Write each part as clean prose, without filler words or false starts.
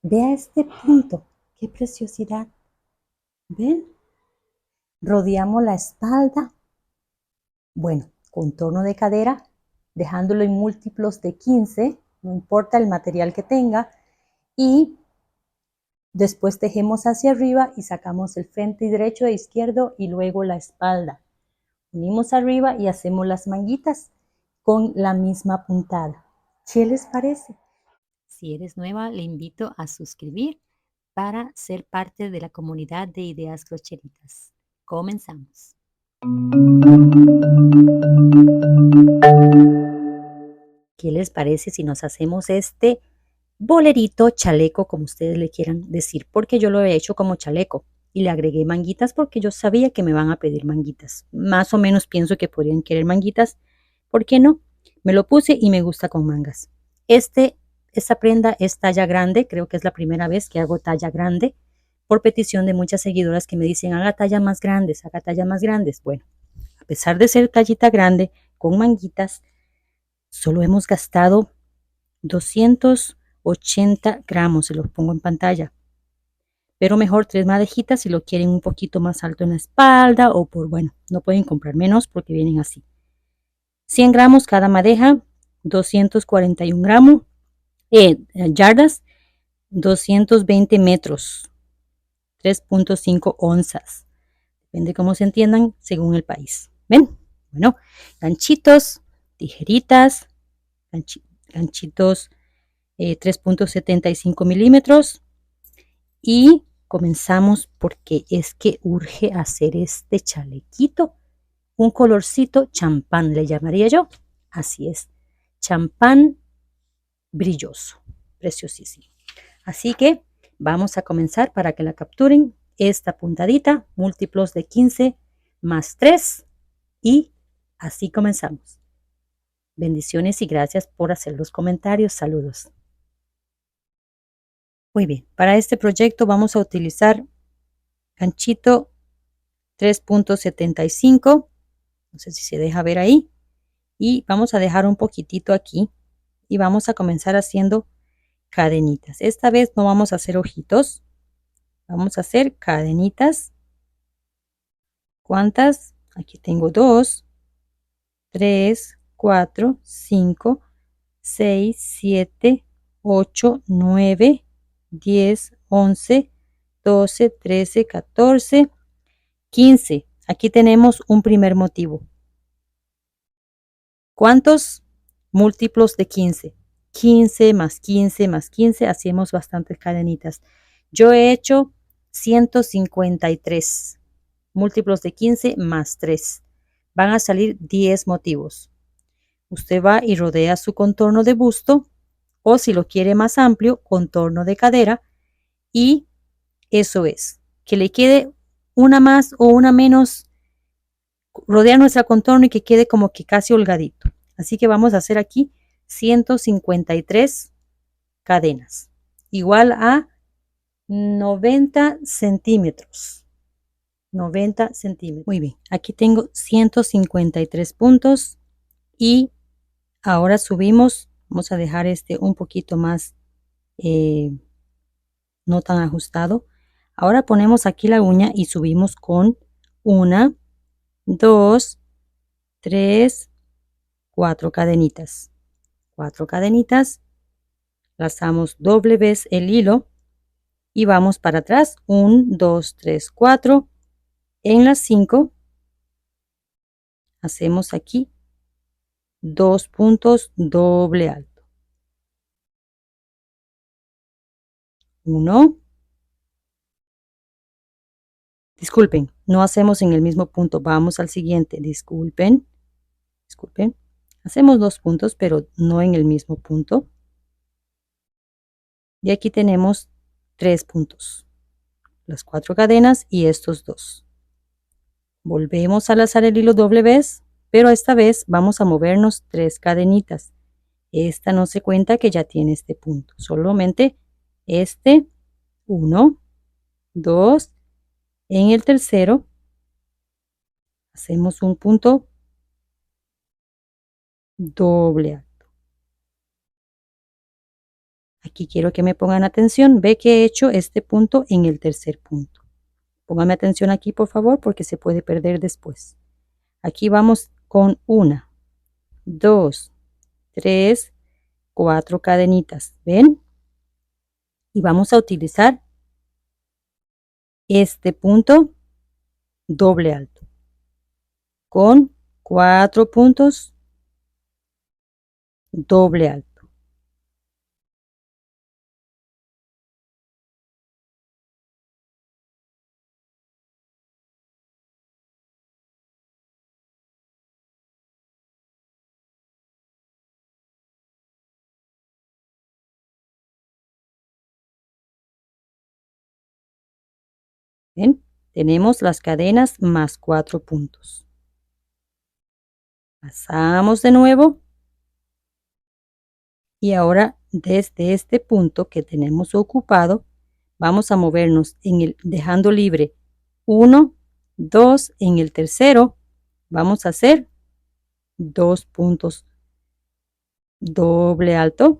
Vea este punto, qué preciosidad. ¿Ven? Rodeamos la espalda. Bueno, contorno de cadera, dejándolo en múltiplos de 15, no importa el material que tenga. Y después tejemos hacia arriba y sacamos el frente derecho e izquierdo y luego la espalda. Unimos arriba y hacemos las manguitas con la misma puntada. ¿Qué les parece? Si eres nueva, le invito a suscribir para ser parte de la comunidad de ideas crocheritas. Comenzamos. ¿Qué les parece si nos hacemos este bolerito, chaleco, como ustedes le quieran decir? Porque yo lo he hecho como chaleco y le agregué manguitas porque yo sabía que me van a pedir manguitas. Más o menos pienso que podrían querer manguitas. ¿Por qué no? Me lo puse y me gusta con mangas. Esta prenda es talla grande, creo que es la primera vez que hago talla grande por petición de muchas seguidoras que me dicen haga tallas más grandes, haga tallas más grandes. Bueno, a pesar de ser tallita grande con manguitas, solo hemos gastado 280 gramos, se los pongo en pantalla. Pero mejor 3 madejitas si lo quieren un poquito más alto en la espalda o bueno, no pueden comprar menos porque vienen así. 100 gramos cada madeja, 241 gramos, yardas, 220 metros, 3.5 onzas. Depende cómo se entiendan según el país. ¿Ven? Bueno, ganchitos, tijeritas, ganchitos 3.75 milímetros y comenzamos porque es que urge hacer este chalequito. Un colorcito champán le llamaría yo. Así es, champán brilloso, preciosísimo. Así que vamos a comenzar para que la capturen esta puntadita, múltiplos de 15 más 3 y así comenzamos. Bendiciones y gracias por hacer los comentarios. Saludos. Muy bien, para este proyecto vamos a utilizar ganchito 3.75, no sé si se deja ver ahí, y vamos a dejar un poquitito aquí y vamos a comenzar haciendo cadenitas. Esta vez no vamos a hacer ojitos, vamos a hacer cadenitas. ¿Cuántas? Aquí tengo 2, 3, 4, 5, 6, 7, 8, 9, 10, 11, 12, 13, 14, 15. Aquí tenemos un primer motivo. ¿Cuántos múltiplos de 15? 15 más 15 más 15, hacemos bastantes cadenitas. Yo he hecho 153 múltiplos de 15 más 3. Van a salir 10 motivos. Usted va y rodea su contorno de busto o si lo quiere más amplio, contorno de cadera y eso es, que le quede una más o una menos, rodea nuestra contorno y que quede como que casi holgadito. Así que vamos a hacer aquí 153 cadenas, igual a 90 centímetros. 90 centímetros. Muy bien, aquí tengo 153 puntos y ahora subimos, vamos a dejar este un poquito más no tan ajustado. Ahora ponemos aquí la uña y subimos con 1, 2, 3, 4 cadenitas. 4 cadenitas, lazamos doble vez el hilo y vamos para atrás. 1, 2, 3, 4. En las 5 hacemos aquí 2 puntos doble alto. 1. Disculpen, no hacemos en el mismo punto, vamos al siguiente. Disculpen. Hacemos 2 puntos, pero no en el mismo punto. Y aquí tenemos 3 puntos, las 4 cadenas y estos 2. Volvemos a lazar el hilo doble vez, pero esta vez vamos a movernos 3 cadenitas. Esta no se cuenta que ya tiene este punto, solamente este 1, 2. En el tercero hacemos un punto doble alto. Aquí quiero que me pongan atención. Ve que he hecho este punto en el tercer punto. Póngame atención aquí, por favor, porque se puede perder después. Aquí vamos con 1, 2, 3, 4 cadenitas. ¿Ven? Y vamos a utilizar este punto doble alto con 4 puntos doble alto. ¿Ven? Tenemos las cadenas más 4 puntos. Pasamos de nuevo. Y ahora desde este punto que tenemos ocupado, vamos a movernos dejando libre 1, 2, en el tercero vamos a hacer 2 puntos doble alto.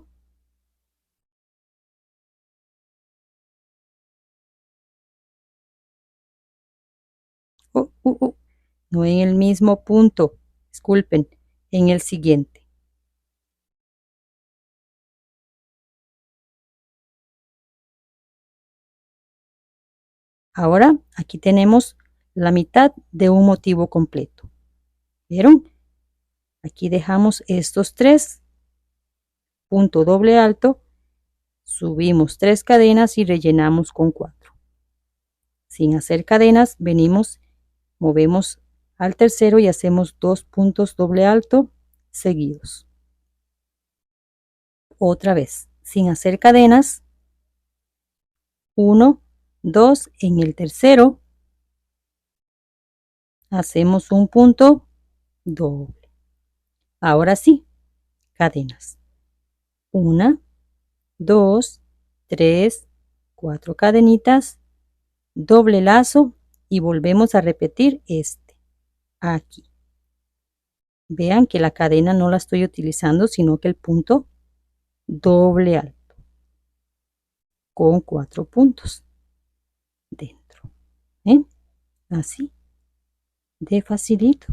No en el mismo punto, disculpen, en el siguiente. Ahora aquí tenemos la mitad de un motivo completo. ¿Vieron? Aquí dejamos estos 3 punto doble alto, subimos 3 cadenas y rellenamos con 4. Sin hacer cadenas, venimos, movemos al tercero y hacemos 2 puntos doble alto seguidos. Otra vez, sin hacer cadenas, 1, 2, en el tercero hacemos un punto doble. Ahora sí, cadenas. 1, 2, 3, 4 cadenitas, doble lazo y volvemos a repetir este aquí. Vean que la cadena no la estoy utilizando, sino que el punto doble alto con 4 puntos dentro. ¿Ven? Así de facilito.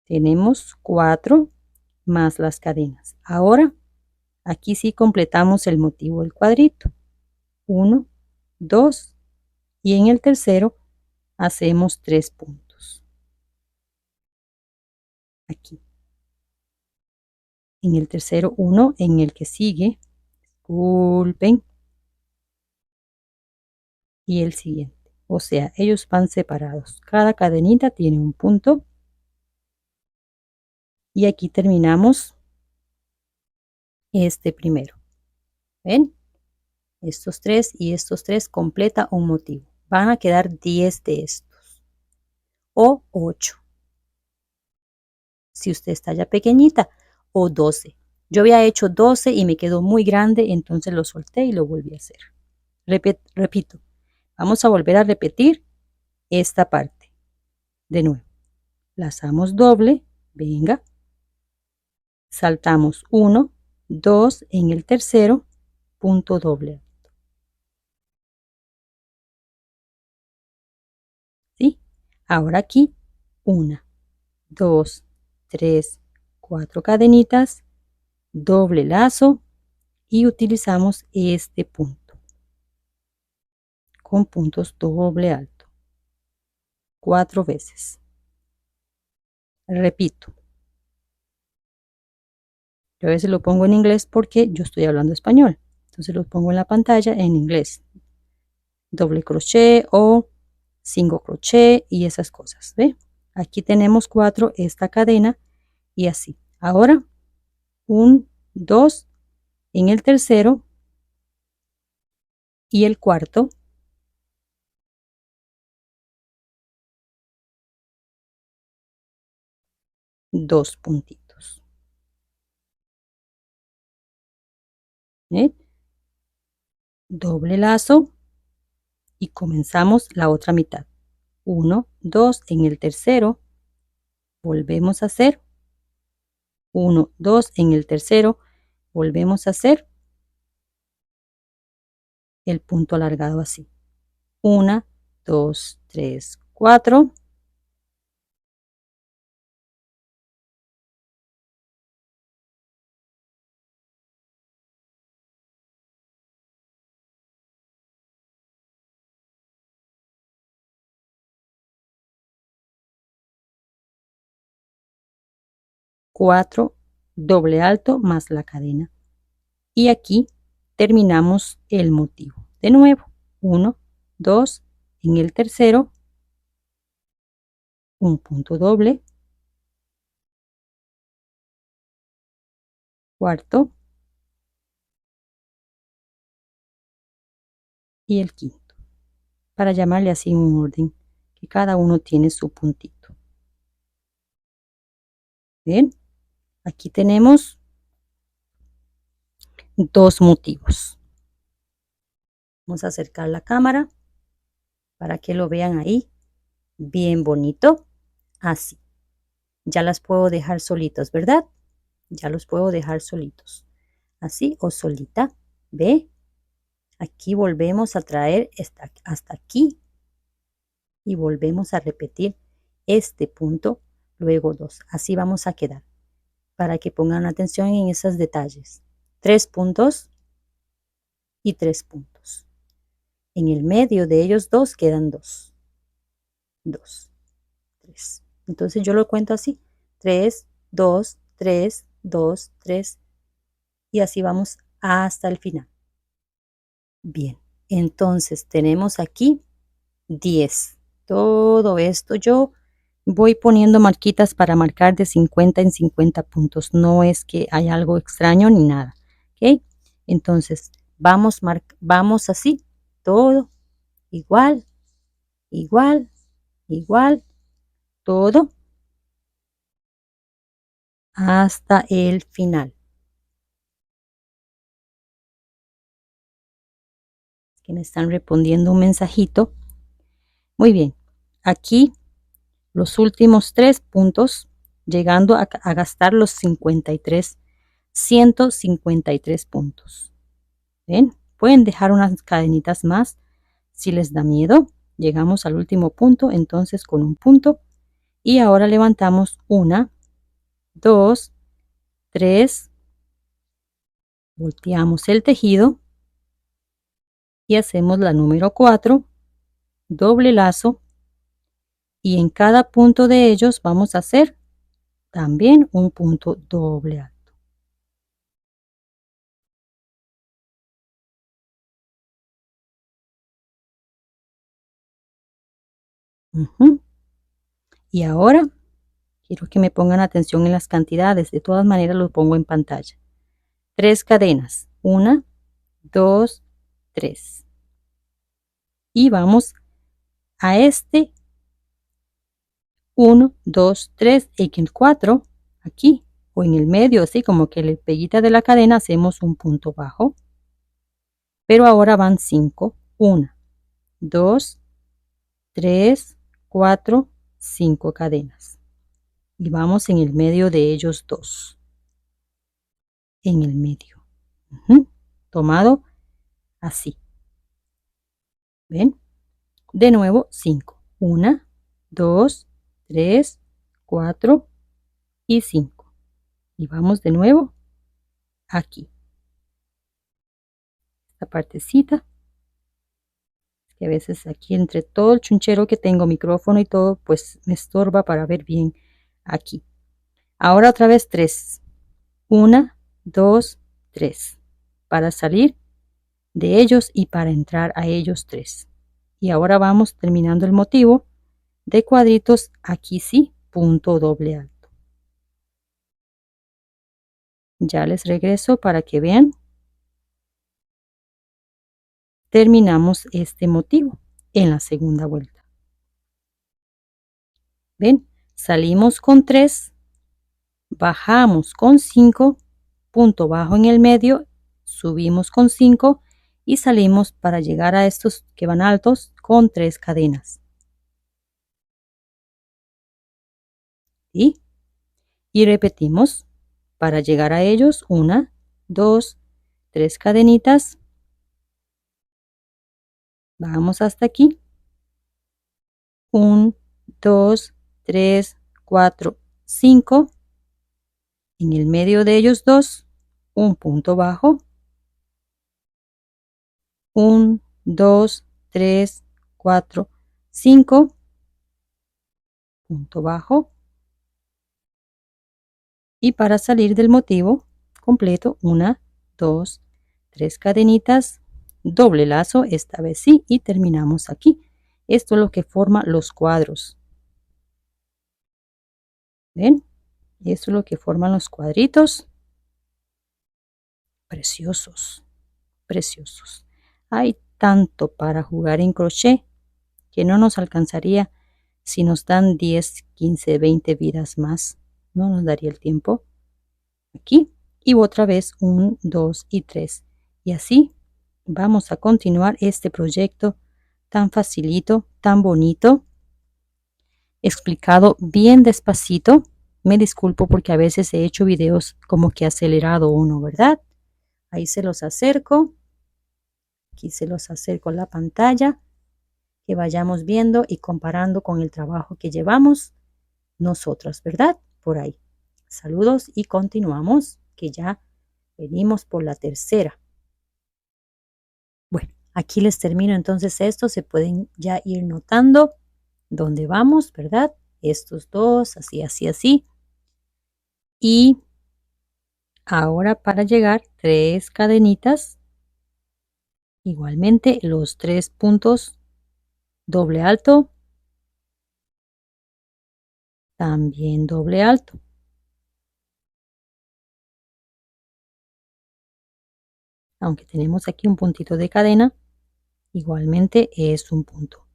Tenemos 4 más las cadenas. Ahora aquí sí completamos el motivo del cuadrito. 1, 2 y en el tercero hacemos 3 puntos. Aquí. En el tercero 1, en el que sigue, disculpen, y el siguiente. O sea, ellos van separados. Cada cadenita tiene un punto. Y aquí terminamos este primero. ¿Ven? Estos 3 y estos 3 completa un motivo. Van a quedar 10 de estos. O 8. Si usted está ya pequeñita. O 12. Yo había hecho 12 y me quedó muy grande, entonces lo solté y lo volví a hacer. Repito. Vamos a volver a repetir esta parte. De nuevo. Lazamos doble. Venga. Saltamos 1, 2 en el tercero. Punto doble. ¿Sí? Ahora aquí 1, 2, 3, 4 cadenitas, doble lazo y utilizamos este punto con puntos doble alto 4 veces. Repito. Yo a veces lo pongo en inglés porque yo estoy hablando español. Entonces lo pongo en la pantalla en inglés. Doble crochet o single crochet y esas cosas. ¿Ve? Aquí tenemos 4 esta cadena y así. Ahora 1, 2 en el tercero y el cuarto. Dos puntitos. ¿Ven? Doble lazo y comenzamos la otra mitad. 1, 2 en el tercero, volvemos a hacer 1, 2, en el tercero volvemos a hacer el punto alargado así, 1, 2, 3, 4, cuatro, doble alto más la cadena. Y aquí terminamos el motivo. De nuevo, 1, 2, en el tercero, un punto doble, cuarto y el quinto, para llamarle así un orden, que cada uno tiene su puntito. Bien, aquí tenemos dos motivos. Vamos a acercar la cámara para que lo vean ahí, bien bonito, así. Ya las puedo dejar solitos, ¿verdad? Ya los puedo dejar solitos, así o solita, ¿ve? Aquí volvemos a traer hasta aquí y volvemos a repetir este punto, luego 2. Así vamos a quedar, para que pongan atención en esos detalles. 3 puntos y 3 puntos. En el medio de ellos dos quedan 2. 2, 3. Entonces yo lo cuento así. 3, 2, 3, 2, 3. Y así vamos hasta el final. Bien, entonces tenemos aquí 10. Todo esto yo voy poniendo marquitas para marcar de 50 en 50 puntos. No es que hay algo extraño ni nada. ¿Ok? Entonces vamos así. Todo igual, igual, igual. Todo hasta el final. Que me están respondiendo un mensajito. Muy bien. Aquí los últimos 3 puntos, llegando a gastar los 53, 153 puntos. ¿Ven? Pueden dejar unas cadenitas más si les da miedo. Llegamos al último punto, entonces con un punto. Y ahora levantamos 1, 2, 3. Volteamos el tejido y hacemos la número 4, doble lazo. Y en cada punto de ellos vamos a hacer también un punto doble alto. Y ahora quiero que me pongan atención en las cantidades. De todas maneras lo pongo en pantalla. 3 cadenas. 1, 2, 3. Y vamos a este 1, 2, 3 y en el 4 aquí o en el medio, así como que la peguita de la cadena hacemos un punto bajo. Pero ahora van 5. 1, 2, 3, 4, 5 cadenas. Y vamos en el medio de ellos 2. En el medio. Tomado así. ¿Ven? De nuevo 5. 1, 2, 3, 4 y 5. Y vamos de nuevo aquí. Esta partecita. Que a veces aquí entre todo el chunchero que tengo, micrófono y todo, pues me estorba para ver bien aquí. Ahora otra vez 3. 1, 2, 3. Para salir de ellos y para entrar a ellos 3. Y ahora vamos terminando el motivo de cuadritos. Aquí sí, punto doble alto. Ya les regreso para que vean. Terminamos este motivo en la segunda vuelta. ¿Ven? Salimos con 3, bajamos con 5, punto bajo en el medio, subimos con 5 y salimos para llegar a estos que van altos con 3 cadenas. ¿sí? Y repetimos para llegar a ellos 1, 2, 3 cadenitas. Vamos hasta aquí. 1, 2, 3, 4, 5. En el medio de ellos dos, un punto bajo. 1, 2, 3, 4, 5. Punto bajo. Y para salir del motivo completo, 1, 2, 3 cadenitas, doble lazo, esta vez sí, y terminamos aquí. Esto es lo que forma los cuadros. ¿Ven? Esto es lo que forman los cuadritos. Preciosos, preciosos. Hay tanto para jugar en crochet que no nos alcanzaría si nos dan 10, 15, 20 vidas más. No nos daría el tiempo. Aquí y otra vez 1, 2 y 3. Y así vamos a continuar este proyecto tan facilito, tan bonito, explicado bien despacito. Me disculpo porque a veces he hecho videos como que acelerado uno, ¿verdad? Ahí se los acerco. Aquí se los acerco a la pantalla, que vayamos viendo y comparando con el trabajo que llevamos nosotros, ¿verdad? Por ahí. Saludos y continuamos, que ya venimos por la tercera. Bueno, aquí les termino entonces esto. Se pueden ya ir notando dónde vamos, ¿verdad? Estos dos, así, así, así. Y ahora para llegar, 3 cadenitas. Igualmente los 3 puntos doble alto. También doble alto. Aunque tenemos aquí un puntito de cadena, igualmente es un punto.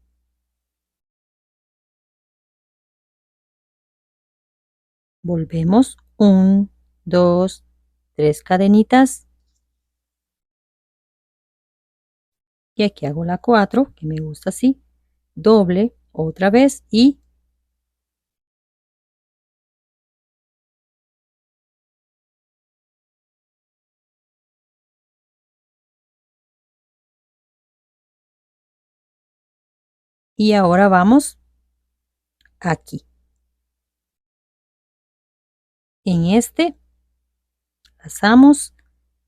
Volvemos 1, 2, 3 cadenitas. Y aquí hago la 4, que me gusta así, doble otra vez y ahora vamos aquí. En este pasamos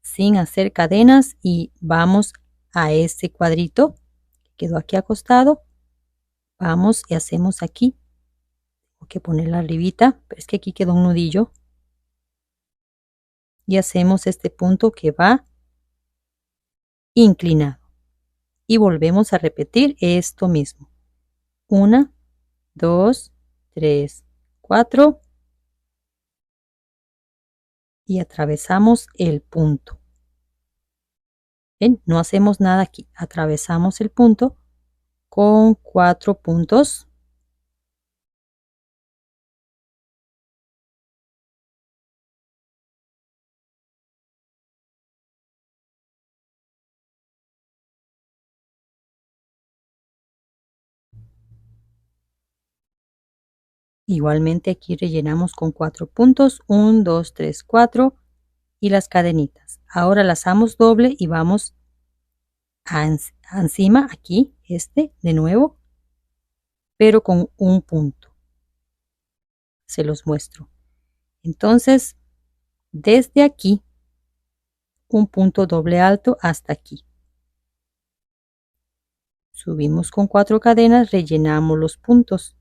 sin hacer cadenas y vamos a este cuadrito que quedó aquí acostado. Vamos y hacemos aquí. Tengo que ponerla arribita, pero es que aquí quedó un nudillo. Y hacemos este punto que va inclinado. Y volvemos a repetir esto mismo. 1, 2, 3, 4. Y atravesamos el punto. ¿Ven? No hacemos nada aquí. Atravesamos el punto con 4 puntos. Igualmente aquí rellenamos con 4 puntos. 1, 2, 3, 4. Y las cadenitas. Ahora lazamos doble y vamos encima aquí, este de nuevo, pero con un punto. Se los muestro. Entonces, desde aquí, un punto doble alto hasta aquí. Subimos con 4 cadenas, rellenamos los puntos.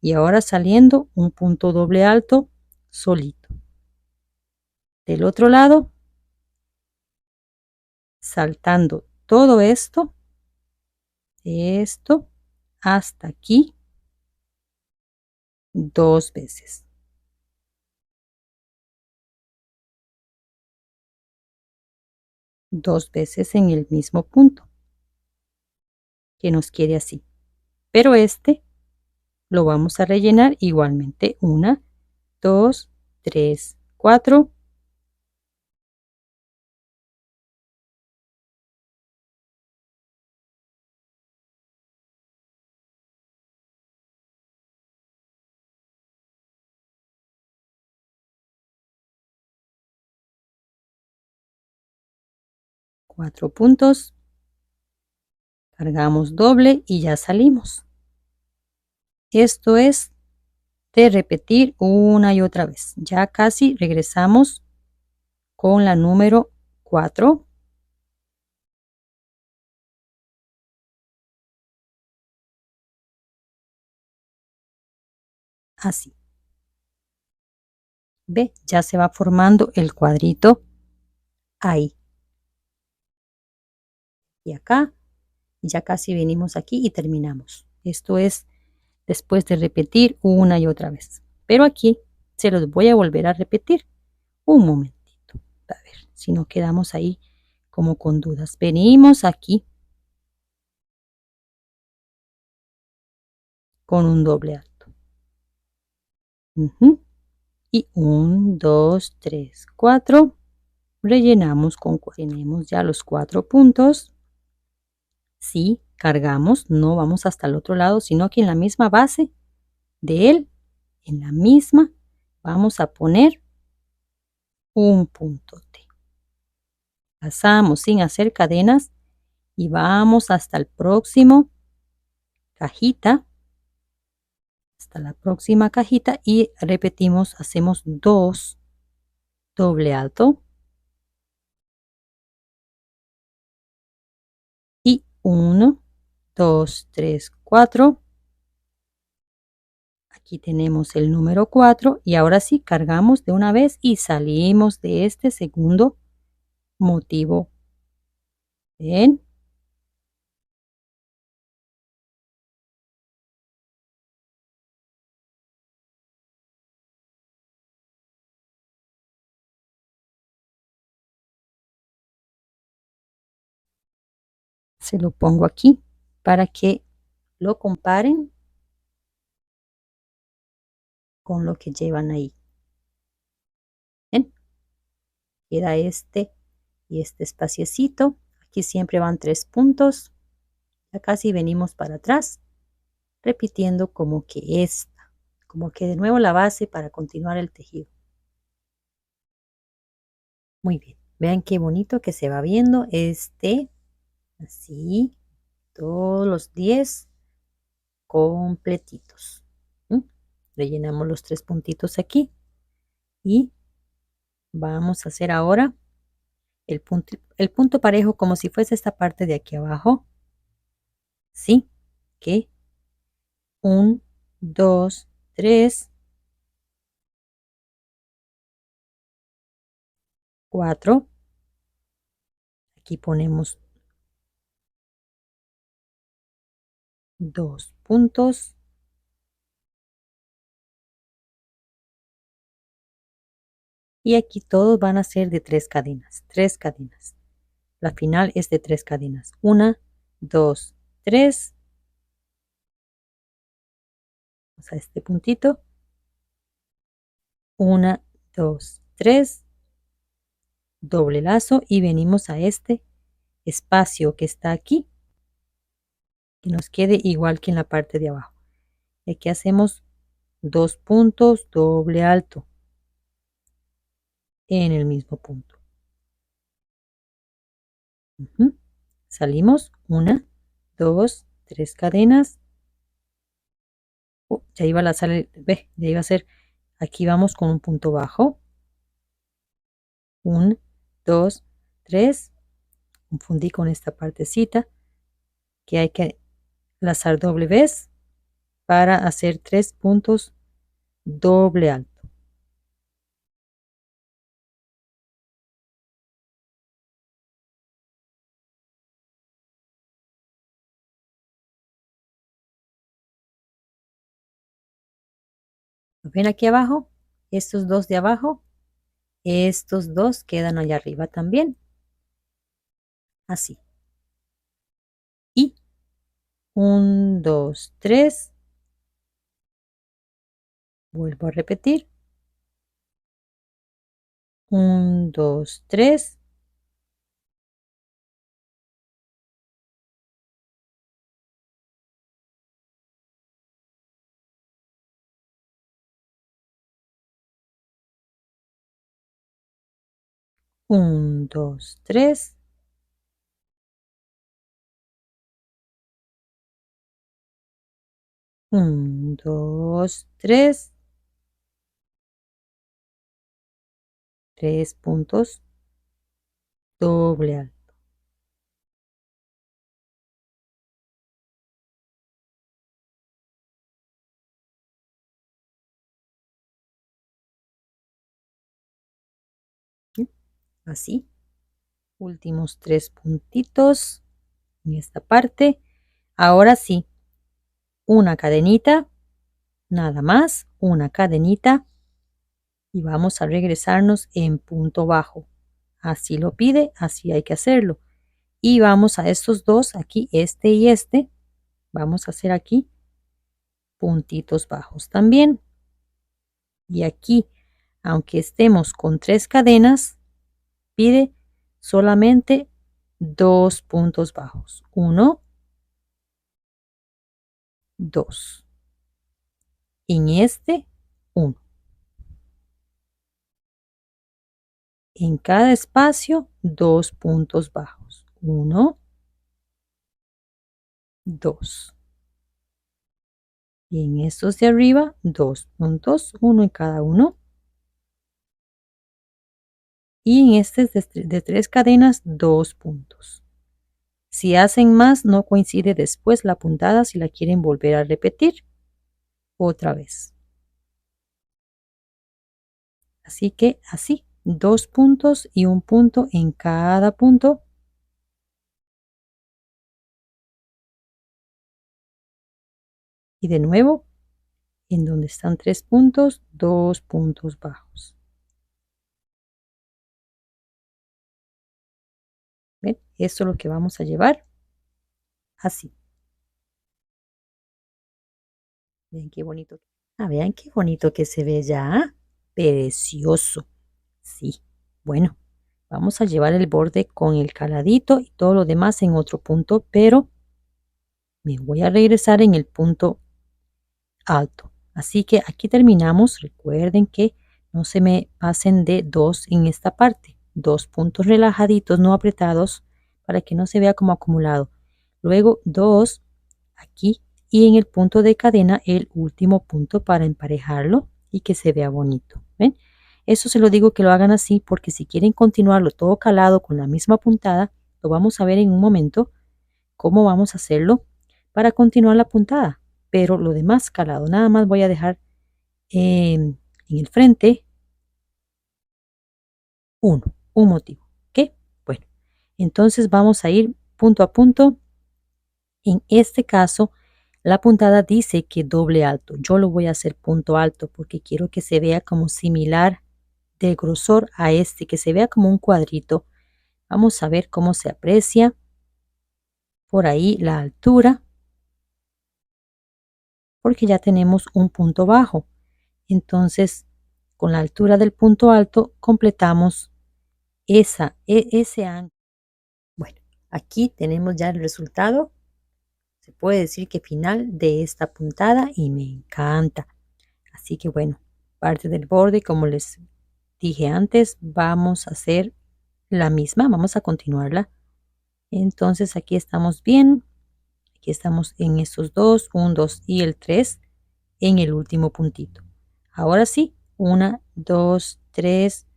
Y ahora saliendo un punto doble alto solito. Del otro lado, saltando todo esto hasta aquí 2 veces. 2 veces en el mismo punto, que nos quede así. Pero este lo vamos a rellenar igualmente. 1, 2, 3, 4. 4 puntos, cargamos doble y ya salimos. Esto es de repetir una y otra vez. Ya casi regresamos con la número 4. Así. ¿Ve? Ya se va formando el cuadrito ahí. Y acá, ya casi venimos aquí y terminamos. Esto es después de repetir una y otra vez. Pero aquí se los voy a volver a repetir. Un momentito. A ver si no quedamos ahí como con dudas. Venimos aquí con un doble alto. Y 1, 2, 3, 4. Rellenamos con 4. Tenemos ya los 4 puntos. Si cargamos, no vamos hasta el otro lado, sino que en la misma base de él, en la misma, vamos a poner un puntote. Pasamos sin hacer cadenas y vamos hasta el próximo cajita, hasta la próxima cajita y repetimos, hacemos 2 doble alto y 1, 2, 3, 4. Aquí tenemos el número 4 y ahora sí cargamos de una vez y salimos de este segundo motivo. Bien. Se lo pongo aquí para que lo comparen con lo que llevan ahí. ¿Ven? Queda este y este espaciecito. Aquí siempre van 3 puntos. Ya casi venimos para atrás, repitiendo como que esta, como que de nuevo la base para continuar el tejido. Muy bien, vean qué bonito que se va viendo este, así, todos los 10 completitos. Rellenamos los 3 puntitos aquí y vamos a hacer ahora el punto parejo como si fuese esta parte de aquí abajo. Sí, que 1, 2, 3, 4. Aquí ponemos 2 puntos. Y aquí todos van a ser de 3 cadenas, 3 cadenas. La final es de 3 cadenas. 1, 2, 3. Vamos a este puntito. 1, 2, 3. Doble lazo y venimos a este espacio que está aquí. Que nos quede igual que en la parte de abajo. Y aquí hacemos 2 puntos, doble alto. En el mismo punto. Salimos 1, 2, 3 cadenas. Ya iba a salir, ve, ya iba a ser, aquí vamos con un punto bajo. 1, 2, 3. Confundí con esta partecita que hay que lazar doble vez para hacer 3 puntos doble alto. ¿Lo ven aquí abajo? Estos dos de abajo, estos dos quedan allá arriba también. Así. Y 1, 2, 3. Vuelvo a repetir. 1, 2, 3. 1, 2, 3. 1, 2, 3. 3 puntos, doble alto. ¿Sí? Así. Últimos 3 puntitos en esta parte. Ahora sí, una cadenita, nada más, una cadenita y vamos a regresarnos en punto bajo. Así lo pide, así hay que hacerlo. Y vamos a estos dos, aquí este y este, vamos a hacer aquí puntitos bajos también. Y aquí, aunque estemos con 3 cadenas, pide solamente 2 puntos bajos. 1, 2. En este, 1. En cada espacio, 2 puntos bajos. 1, 2. Y en estos de arriba, 2 puntos, 1 en cada uno. Y en este de 3 cadenas, 2 puntos. Si hacen más, no coincide después la puntada si la quieren volver a repetir otra vez. Así que así, 2 puntos y 1 punto en cada punto. Y de nuevo, en donde están 3 puntos, 2 puntos bajos. ¿Ven? Esto es lo que vamos a llevar así. Vean qué bonito. Vean qué bonito que se ve ya. Precioso. Sí. Bueno, vamos a llevar el borde con el caladito y todo lo demás en otro punto, pero me voy a regresar en el punto alto. Así que aquí terminamos. Recuerden que no se me pasen de 2 en esta parte. 2 puntos relajaditos, no apretados, para que no se vea como acumulado. Luego 2 aquí y en el punto de cadena el último punto para emparejarlo y que se vea bonito. ¿Ven? Eso se lo digo que lo hagan así porque si quieren continuarlo todo calado con la misma puntada, lo vamos a ver en un momento cómo vamos a hacerlo para continuar la puntada. Pero lo demás calado, nada más voy a dejar en el frente un motivo. ¿Ok? Bueno, entonces vamos a ir punto a punto. En este caso, la puntada dice que doble alto. Yo lo voy a hacer punto alto porque quiero que se vea como similar de grosor a este, que se vea como un cuadrito. Vamos a ver cómo se aprecia por ahí la altura, porque ya tenemos un punto bajo. Entonces, con la altura del punto alto, completamos ese ángulo. Bueno, aquí tenemos ya el resultado. Se puede decir que final de esta puntada y me encanta. Así que bueno, parte del borde, como les dije antes, vamos a hacer la misma, vamos a continuarla. Entonces aquí estamos bien, aquí estamos en estos dos, 1, 2 y el 3 en el último puntito. Ahora sí, 1, 2, 3,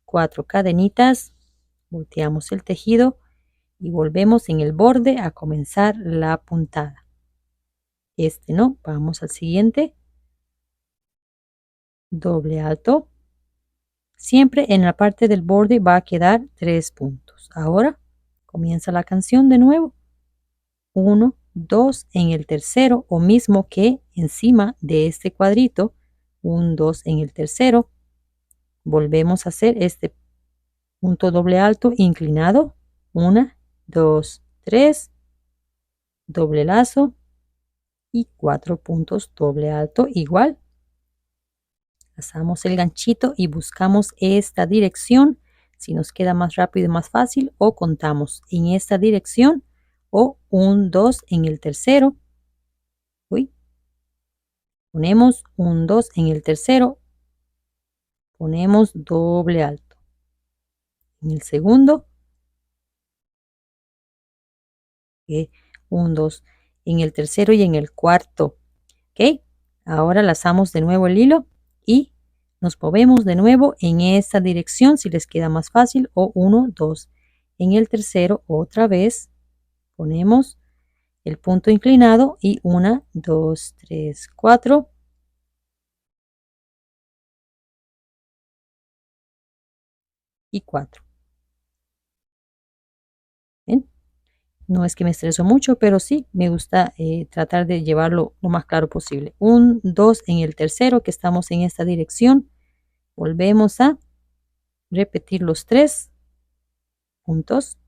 4 cadenitas, volteamos el tejido y volvemos en el borde a comenzar la puntada. Este no, vamos al siguiente, doble alto. Siempre en la parte del borde va a quedar 3 puntos. Ahora comienza la canción de nuevo. 1, 2 en el tercero o mismo que encima de este cuadrito. 1, 2 en el tercero. Volvemos a hacer este punto doble alto inclinado. 1, 2, 3. Doble lazo y 4 puntos doble alto igual. Pasamos el ganchito y buscamos esta dirección. Si nos queda más rápido y más fácil, o contamos en esta dirección o 1, 2 en el tercero. Uy. Ponemos 1, 2 en el tercero. Ponemos doble alto. En el segundo, 1, 2 en el tercero y en el cuarto. Ok, ahora lazamos de nuevo el hilo y nos movemos de nuevo en esta dirección si les queda más fácil, o 1, 2. En el tercero otra vez ponemos el punto inclinado y 1, 2, 3, 4. Y 4. ¿Ven? No es que me estreso mucho, pero sí me gusta tratar de llevarlo lo más claro posible. 1, 2 en el tercero, que estamos en esta dirección. Volvemos a repetir los 3 puntos.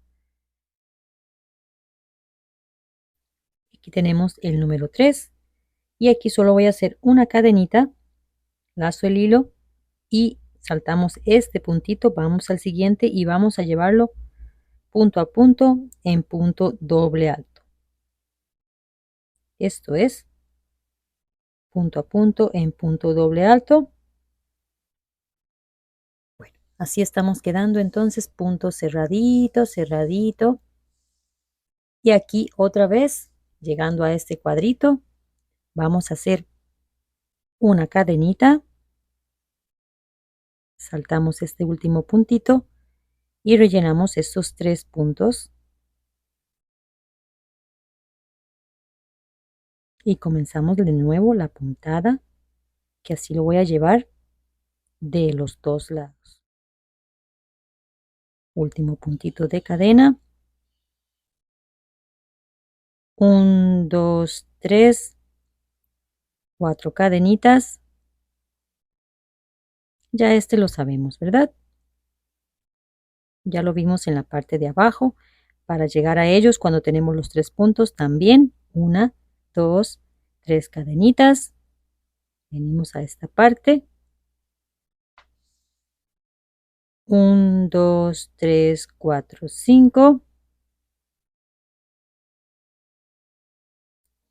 Aquí tenemos el número 3 y aquí solo voy a hacer una cadenita, lazo el hilo y saltamos este puntito, vamos al siguiente y vamos a llevarlo punto a punto en punto doble alto. Esto es punto a punto en punto doble alto. Bueno, así estamos quedando entonces, punto cerradito, cerradito. Y aquí otra vez, llegando a este cuadrito, vamos a hacer una cadenita, saltamos este último puntito y rellenamos estos 3 puntos. Y comenzamos de nuevo la puntada, que así lo voy a llevar de los dos lados. Último puntito de cadena. 1, 2, 3, 4 cadenitas. Ya este lo sabemos, ¿verdad? Ya lo vimos en la parte de abajo. Para llegar a ellos, cuando tenemos los 3 puntos, también 1, 2, 3 cadenitas. Venimos a esta parte. 1, 2, 3, 4, 5.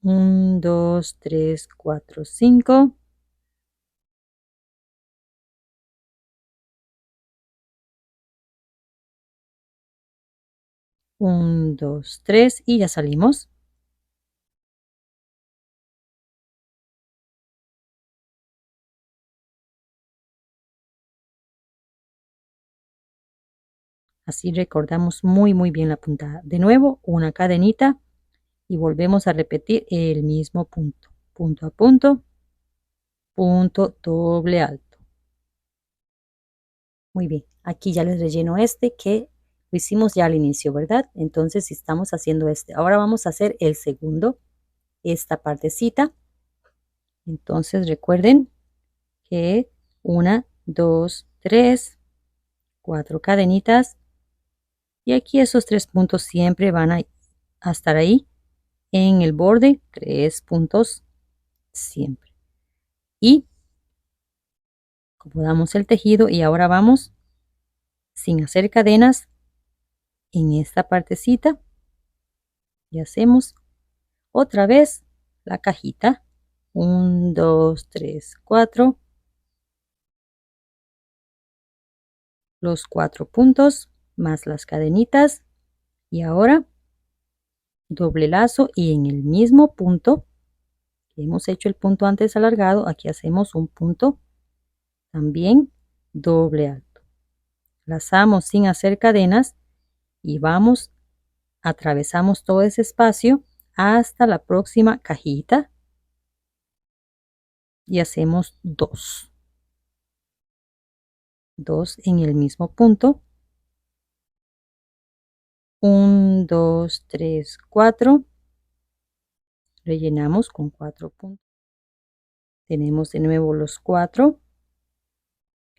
1, 2, 3, 4, 5. Un, dos, tres y ya salimos. Así recordamos muy bien la puntada. De nuevo, una cadenita y volvemos a repetir el mismo punto. Punto a punto, punto doble alto. Muy bien, aquí ya les relleno este que lo hicimos ya al inicio, ¿verdad? Entonces estamos haciendo este. Ahora vamos a hacer el segundo, esta partecita. Entonces recuerden que 1, 2, 3, 4 cadenitas. Y aquí esos 3 puntos siempre van a estar ahí en el borde, 3 puntos siempre. Y acomodamos el tejido y ahora vamos sin hacer cadenas en esta partecita y hacemos otra vez la cajita. 1, 2, 3, 4. Los 4 puntos más las cadenitas y ahora doble lazo y en el mismo punto que hemos hecho el punto antes alargado, aquí hacemos un punto también doble alto. Lazamos sin hacer cadenas y vamos, atravesamos todo ese espacio hasta la próxima cajita y hacemos 2 en el mismo punto. 1, 2, 3, 4. Rellenamos con 4 puntos. Tenemos de nuevo los 4.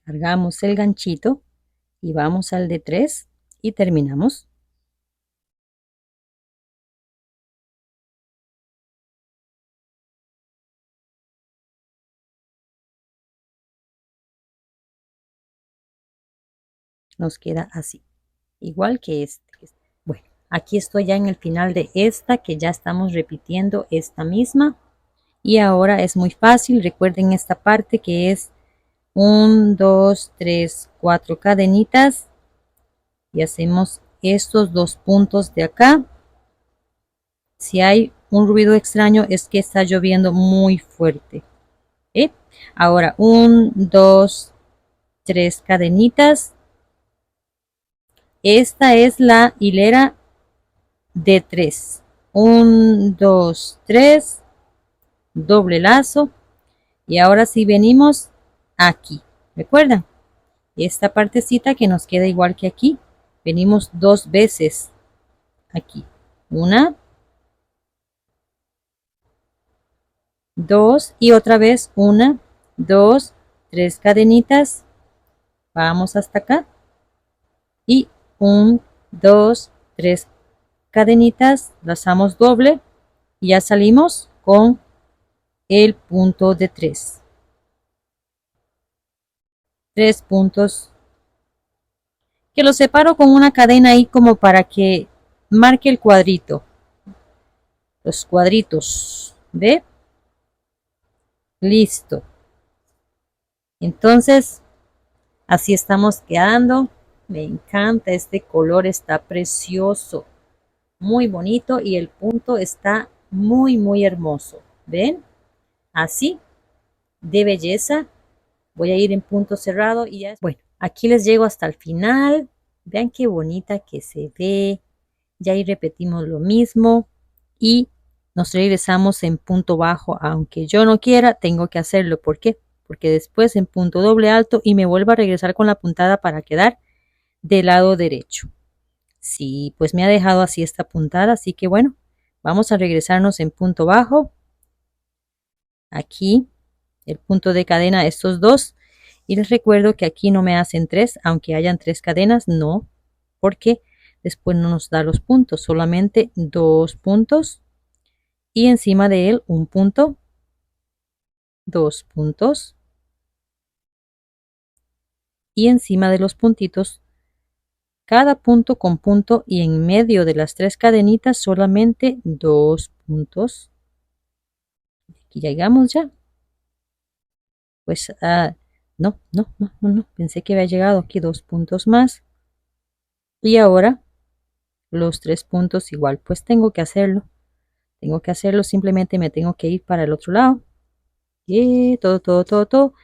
Cargamos el ganchito y vamos al de 3 y terminamos. Nos queda así, igual que este. Bueno, aquí estoy ya en el final de esta, que ya estamos repitiendo esta misma. Y ahora es muy fácil, recuerden esta parte que es 1, 2, 3, 4 cadenitas. Y hacemos estos 2 puntos de acá. Si hay un ruido extraño, es que está lloviendo muy fuerte. Ahora 1, 2, 3 cadenitas. Esta es la hilera de 3. 1, 2, 3, doble lazo. Y ahora sí venimos aquí. ¿Recuerdan? Esta partecita que nos queda igual que aquí. Venimos 2 veces aquí. 1, 2 y otra vez 1, 2, 3 cadenitas. Vamos hasta acá. Y 1, 2, 3 cadenitas. Lazamos doble. Y ya salimos con el punto de 3. 3 puntos. Que lo separo con una cadena ahí como para que marque el cuadrito. Los cuadritos. ¿Ve? Listo. Entonces, así estamos quedando. Me encanta este color, está precioso. Muy bonito y el punto está muy hermoso. ¿Ven? Así, de belleza. Voy a ir en punto cerrado y ya. Bueno, aquí les llego hasta el final. Vean qué bonita que se ve. Ya ahí repetimos lo mismo y nos regresamos en punto bajo. Aunque yo no quiera, tengo que hacerlo. ¿Por qué? Porque después en punto doble alto y me vuelvo a regresar con la puntada para quedar del lado derecho. Sí, pues me ha dejado así esta puntada, así que bueno, vamos a regresarnos en punto bajo. Aquí el punto de cadena, estos dos. Y les recuerdo que aquí no me hacen 3, aunque hayan 3 cadenas, no, porque después no nos da los puntos, solamente 2 puntos y encima de él un punto, 2 puntos y encima de los puntitos cada punto con punto y en medio de las 3 cadenitas solamente 2 puntos. Aquí llegamos ya. Pues no, pensé que había llegado aquí 2 puntos más. Y ahora los 3 puntos igual, pues tengo que hacerlo. Simplemente me tengo que ir para el otro lado. Y todo.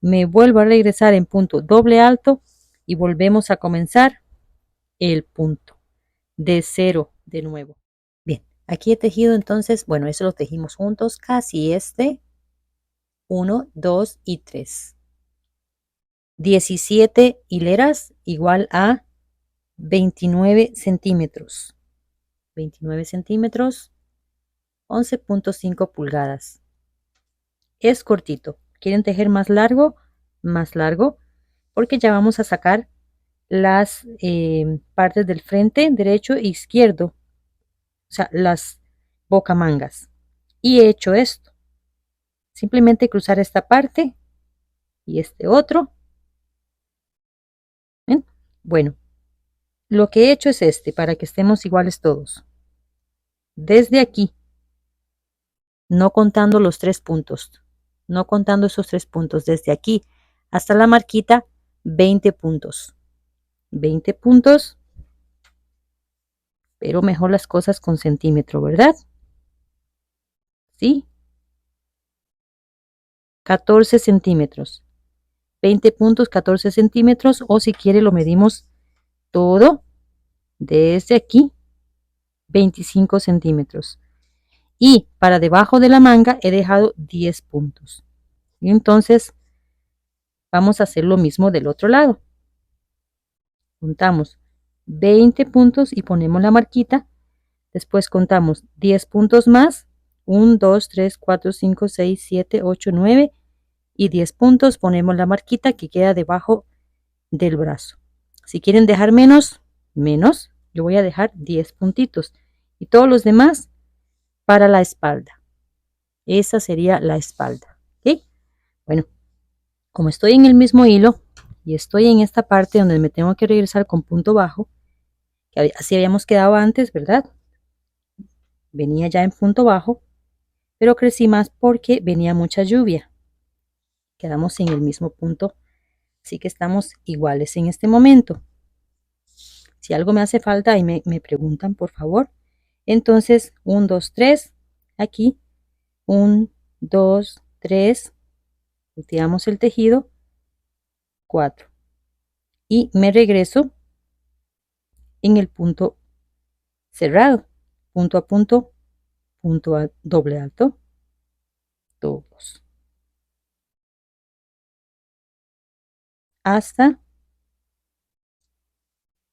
Me vuelvo a regresar en punto doble alto y volvemos a comenzar el punto de 0 de nuevo. Bien, aquí he tejido entonces, bueno, eso lo tejimos juntos, casi 1, 2 y 3. 17 hileras igual a 29 centímetros. 29 centímetros, 11.5 pulgadas. Es cortito. ¿Quieren tejer más largo? Más largo, porque ya vamos a sacar las partes del frente derecho e izquierdo, o sea, las bocamangas. Y he hecho esto. Simplemente cruzar esta parte y este otro. ¿Ven? Bueno, lo que he hecho es para que estemos iguales todos. Desde aquí, no contando los 3 puntos, no contando esos 3 puntos, desde aquí hasta la marquita, 20 puntos. 20 puntos, pero mejor las cosas con centímetro, ¿verdad? ¿Sí? 14 centímetros. 20 puntos, 14 centímetros, o si quiere lo medimos todo desde aquí, 25 centímetros. Y para debajo de la manga he dejado 10 puntos. Y entonces vamos a hacer lo mismo del otro lado. Contamos 20 puntos y ponemos la marquita. Después contamos 10 puntos más. 1, 2, 3, 4, 5, 6, 7, 8, 9 y 10 puntos. Ponemos la marquita que queda debajo del brazo. Si quieren dejar menos, yo voy a dejar 10 puntitos. Y todos los demás para la espalda. Esa sería la espalda. ¿Ok? Bueno, como estoy en el mismo hilo y estoy en esta parte donde me tengo que regresar con punto bajo, que así habíamos quedado antes, ¿verdad? Venía ya en punto bajo, pero crecí más porque venía mucha lluvia. Quedamos en el mismo punto, así que estamos iguales en este momento. Si algo me hace falta y me preguntan, por favor. Entonces, 1, 2, 3, aquí 1, 2, 3, volteamos el tejido, 4 y me regreso en el punto cerrado, punto a doble alto, todos, hasta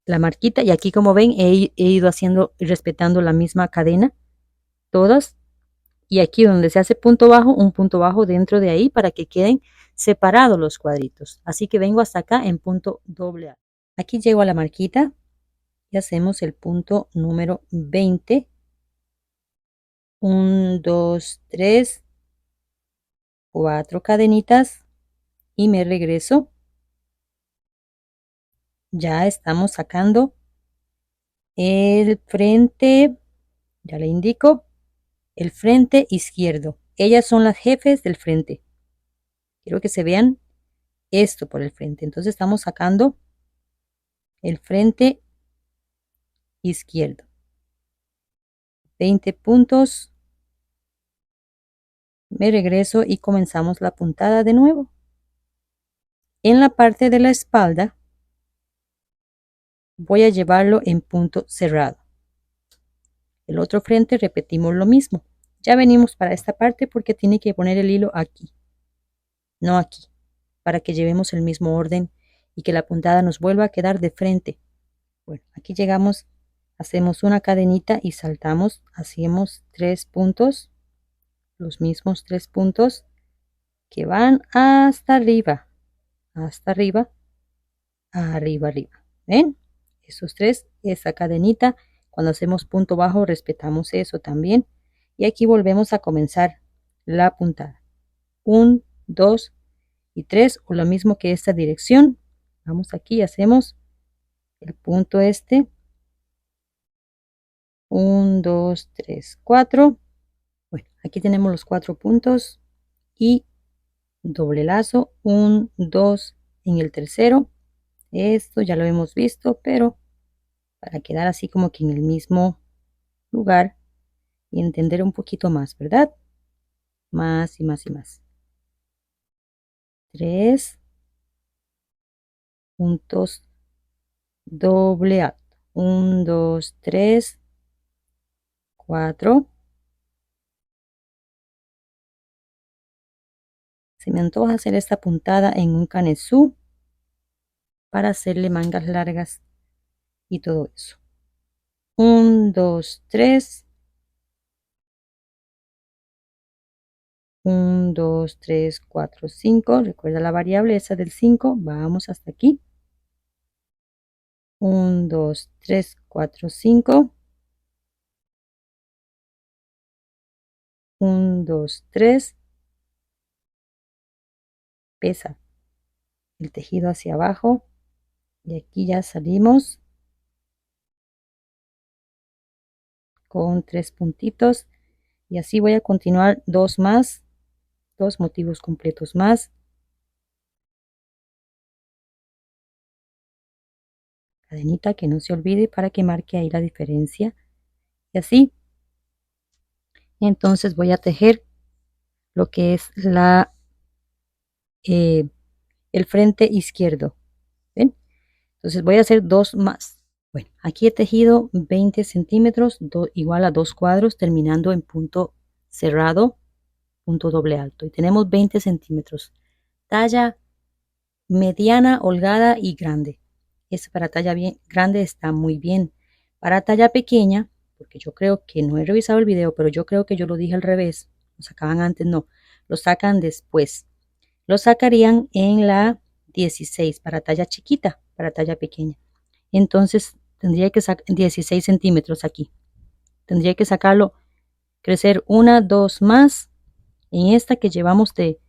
la marquita. Y aquí, como ven, he ido haciendo y respetando la misma cadena, todas. Y aquí donde se hace punto bajo, un punto bajo dentro de ahí para que queden separados los cuadritos. Así que vengo hasta acá en punto doble alto. Aquí llego a la marquita y hacemos el punto número 20. 1, 2, 3, 4 cadenitas y me regreso. Ya estamos sacando el frente, ya le indico, el frente izquierdo. Ellas son las jefes del frente. Quiero que se vean esto por el frente. Entonces estamos sacando el frente izquierdo. 20 puntos. Me regreso y comenzamos la puntada de nuevo. En la parte de la espalda voy a llevarlo en punto cerrado. El otro frente repetimos lo mismo. Ya venimos para esta parte porque tiene que poner el hilo aquí, no aquí, para que llevemos el mismo orden y que la puntada nos vuelva a quedar de frente. Bueno, aquí llegamos, hacemos una cadenita y saltamos, hacemos 3 puntos, los mismos 3 puntos que van hasta arriba, arriba, arriba. ¿Ven? Esos 3, esa cadenita, cuando hacemos punto bajo respetamos eso también. Y aquí volvemos a comenzar la puntada. 1, 2 y 3, o lo mismo que esta dirección. Vamos aquí y hacemos el punto este. 1, 2, 3, 4. Bueno, aquí tenemos los 4 puntos y doble lazo, 1, 2 en el tercero. Esto ya lo hemos visto, pero para quedar así como que en el mismo lugar y entender un poquito más, ¿verdad? Más y más y más. 3 puntos doble alto. 1, 2, 3, 4. Se me antoja hacer esta puntada en un canesú para hacerle mangas largas y todo eso. 1, 2, 3. 1, 2, 3, 4, 5. Recuerda la variable esa del 5. Vamos hasta aquí. 1, 2, 3, 4, 5. 1, 2, 3. Pesa el tejido hacia abajo. Y aquí ya salimos con 3 puntitos. Y así voy a continuar 2 más. 2 motivos completos más. Cadenita que no se olvide para que marque ahí la diferencia. Y así. Entonces voy a tejer lo que es el frente izquierdo. ¿Ven? Entonces voy a hacer 2 más. Bueno, aquí he tejido 20 centímetros, igual a 2 cuadros, terminando en punto cerrado, punto doble alto. Y tenemos 20 centímetros. Talla mediana, holgada y grande. Este para talla bien grande está muy bien. Para talla pequeña, porque yo creo que no he revisado el video, pero yo creo que yo lo dije al revés. Lo sacaban antes, no. Lo sacan después. Lo sacarían en la 16 para talla chiquita, para talla pequeña. Entonces tendría que sacar 16 centímetros aquí. Tendría que sacarlo, crecer 1, 2 más en esta que llevamos de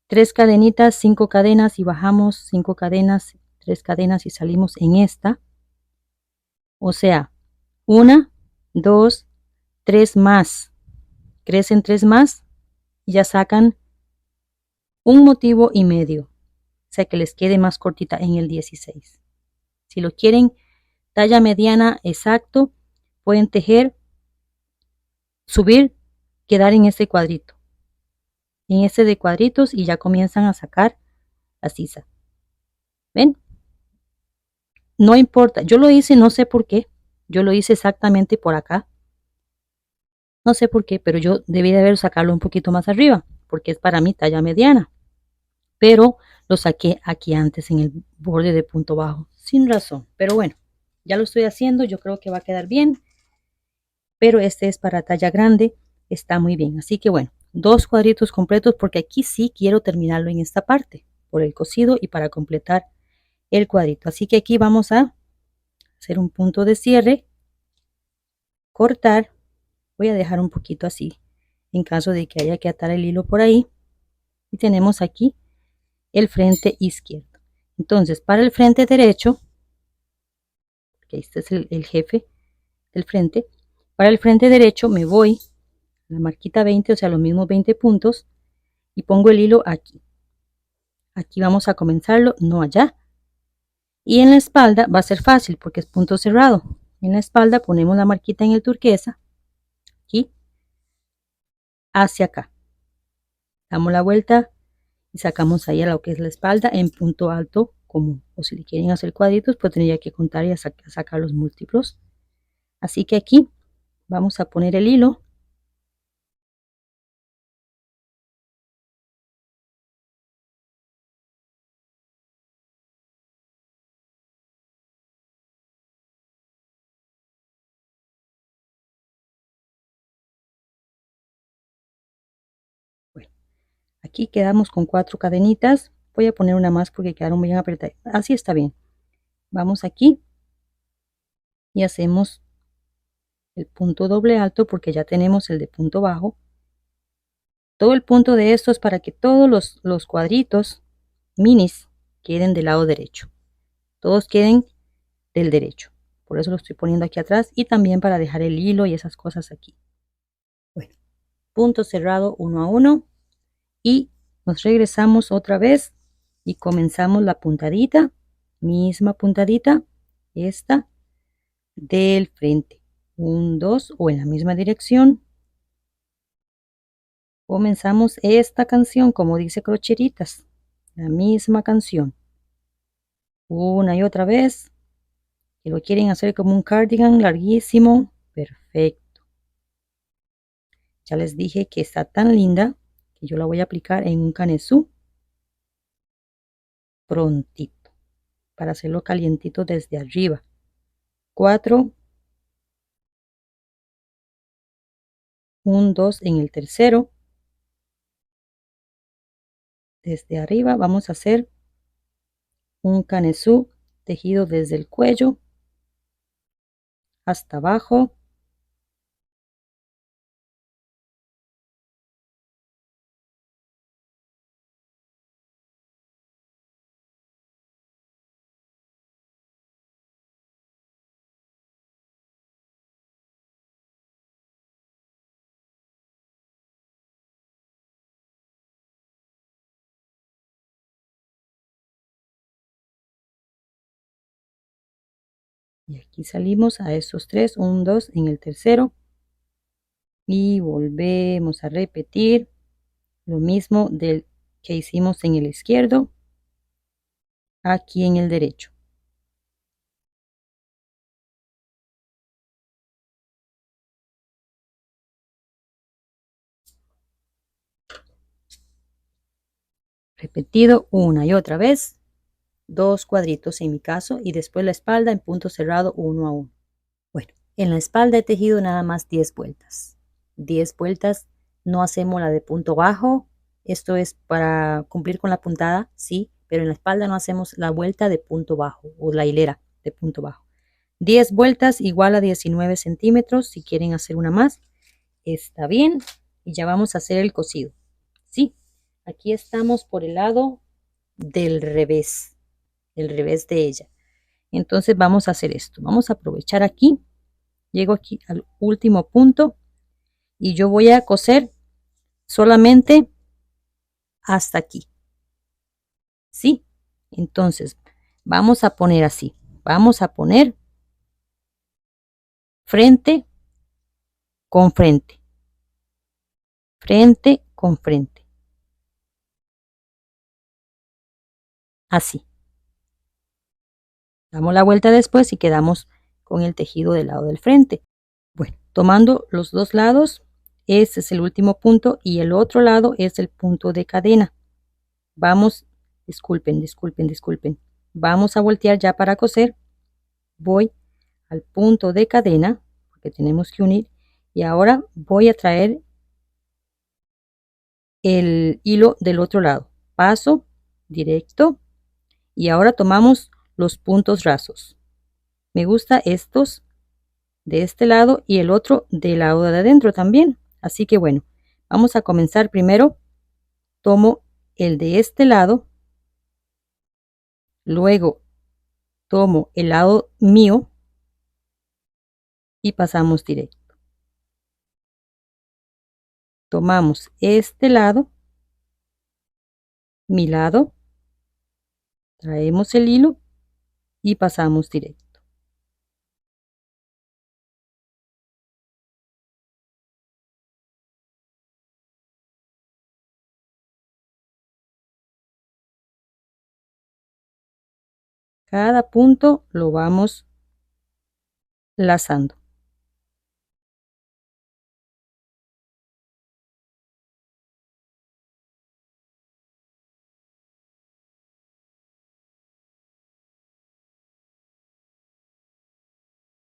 3 cadenitas, 5 cadenas y bajamos 5 cadenas, 3 cadenas y salimos en esta. O sea, 1, 2, 3 más. Crecen 3 más y ya sacan un motivo y medio. O sea que les quede más cortita en el 16. Si lo quieren talla mediana exacto, pueden tejer subir, quedar en este cuadrito, en este de cuadritos, y ya comienzan a sacar la sisa. ¿Ven? No importa, yo lo hice, no sé por qué, yo lo hice exactamente por acá. No sé por qué, pero yo debí de haber sacado un poquito más arriba, porque es para mí talla mediana. Pero lo saqué aquí antes en el borde de punto bajo, sin razón. Pero bueno, ya lo estoy haciendo, yo creo que va a quedar bien. Pero este es para talla grande, está muy bien. Así que bueno, 2 cuadritos completos, porque aquí sí quiero terminarlo en esta parte, por el cosido y para completar el cuadrito. Así que aquí vamos a hacer un punto de cierre, cortar. Voy a dejar un poquito así, en caso de que haya que atar el hilo por ahí. Y tenemos aquí el frente izquierdo. Entonces, para el frente derecho, que este es el jefe del frente, para el frente derecho me voy a la marquita 20, o sea, los mismos 20 puntos, y pongo el hilo aquí. Aquí vamos a comenzarlo, no allá. Y en la espalda va a ser fácil porque es punto cerrado. En la espalda ponemos la marquita en el turquesa, aquí, hacia acá. Damos la vuelta y sacamos ahí a lo que es la espalda en punto alto común. O si le quieren hacer cuadritos, pues tendría que contar y sacar los múltiplos. Así que aquí vamos a poner el hilo. Bueno, aquí quedamos con 4 cadenitas. Voy a poner una más porque quedaron bien apretadas. Así está bien. Vamos aquí y hacemos el punto doble alto porque ya tenemos el de punto bajo. Todo el punto de esto es para que todos los cuadritos minis queden del lado derecho. Todos queden del derecho. Por eso lo estoy poniendo aquí atrás y también para dejar el hilo y esas cosas aquí. Bueno, punto cerrado 1 a 1 y nos regresamos otra vez y comenzamos la puntadita, misma puntadita, esta del frente. 1, 2 o en la misma dirección. Comenzamos esta canción como dice Crocheritas, la misma canción. Una y otra vez. Si lo quieren hacer como un cardigan larguísimo, perfecto. Ya les dije que está tan linda que yo la voy a aplicar en un canesú prontito para hacerlo calientito desde arriba. 4, 1, 2 en el tercero. Desde arriba vamos a hacer un canesú tejido desde el cuello hasta abajo. Y aquí salimos a esos 3, 1, 2 en el tercero. Y volvemos a repetir lo mismo del que hicimos en el izquierdo, aquí en el derecho. Repetido una y otra vez, 2 cuadritos en mi caso, y después la espalda en punto cerrado 1 a 1. Bueno, en la espalda he tejido nada más 10 vueltas. 10 vueltas, no hacemos la de punto bajo. Esto es para cumplir con la puntada, sí, pero en la espalda no hacemos la vuelta de punto bajo o la hilera de punto bajo. 10 vueltas igual a 19 centímetros. Si quieren hacer una más, está bien. Y ya vamos a hacer el cosido. Sí, aquí estamos por el lado del revés, el revés de ella. Entonces vamos a hacer esto. Vamos a aprovechar aquí. Llego aquí al último punto y yo voy a coser solamente hasta aquí. ¿Sí? Entonces vamos a poner así. Vamos a poner frente con frente. frente con frente, así. Damos la vuelta después y quedamos con el tejido del lado del frente. Bueno, tomando los dos lados, este es el último punto y el otro lado es el punto de cadena. Vamos, disculpen. Vamos a voltear ya para coser. Voy al punto de cadena, porque tenemos que unir, y ahora voy a traer el hilo del otro lado. Paso directo y ahora tomamos los puntos rasos. Me gusta estos de este lado y el otro del lado de adentro también. Así que bueno, vamos a comenzar primero. Tomo el de este lado, luego tomo el lado mío y pasamos directo. Tomamos este lado, mi lado, traemos el hilo y pasamos directo. Cada punto lo vamos lazando.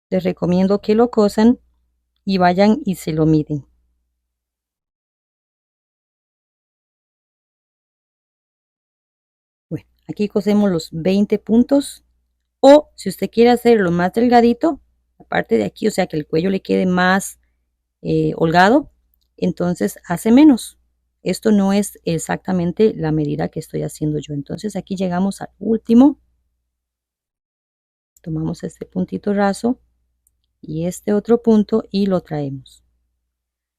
Les recomiendo que lo cosan y vayan y se lo miden. Bueno, aquí cosemos los 20 puntos, o si usted quiere hacerlo más delgadito, aparte de aquí, o sea que el cuello le quede más holgado, entonces hace menos. Esto no es exactamente la medida que estoy haciendo yo. Entonces aquí llegamos al último, tomamos este puntito raso y este otro punto y lo traemos.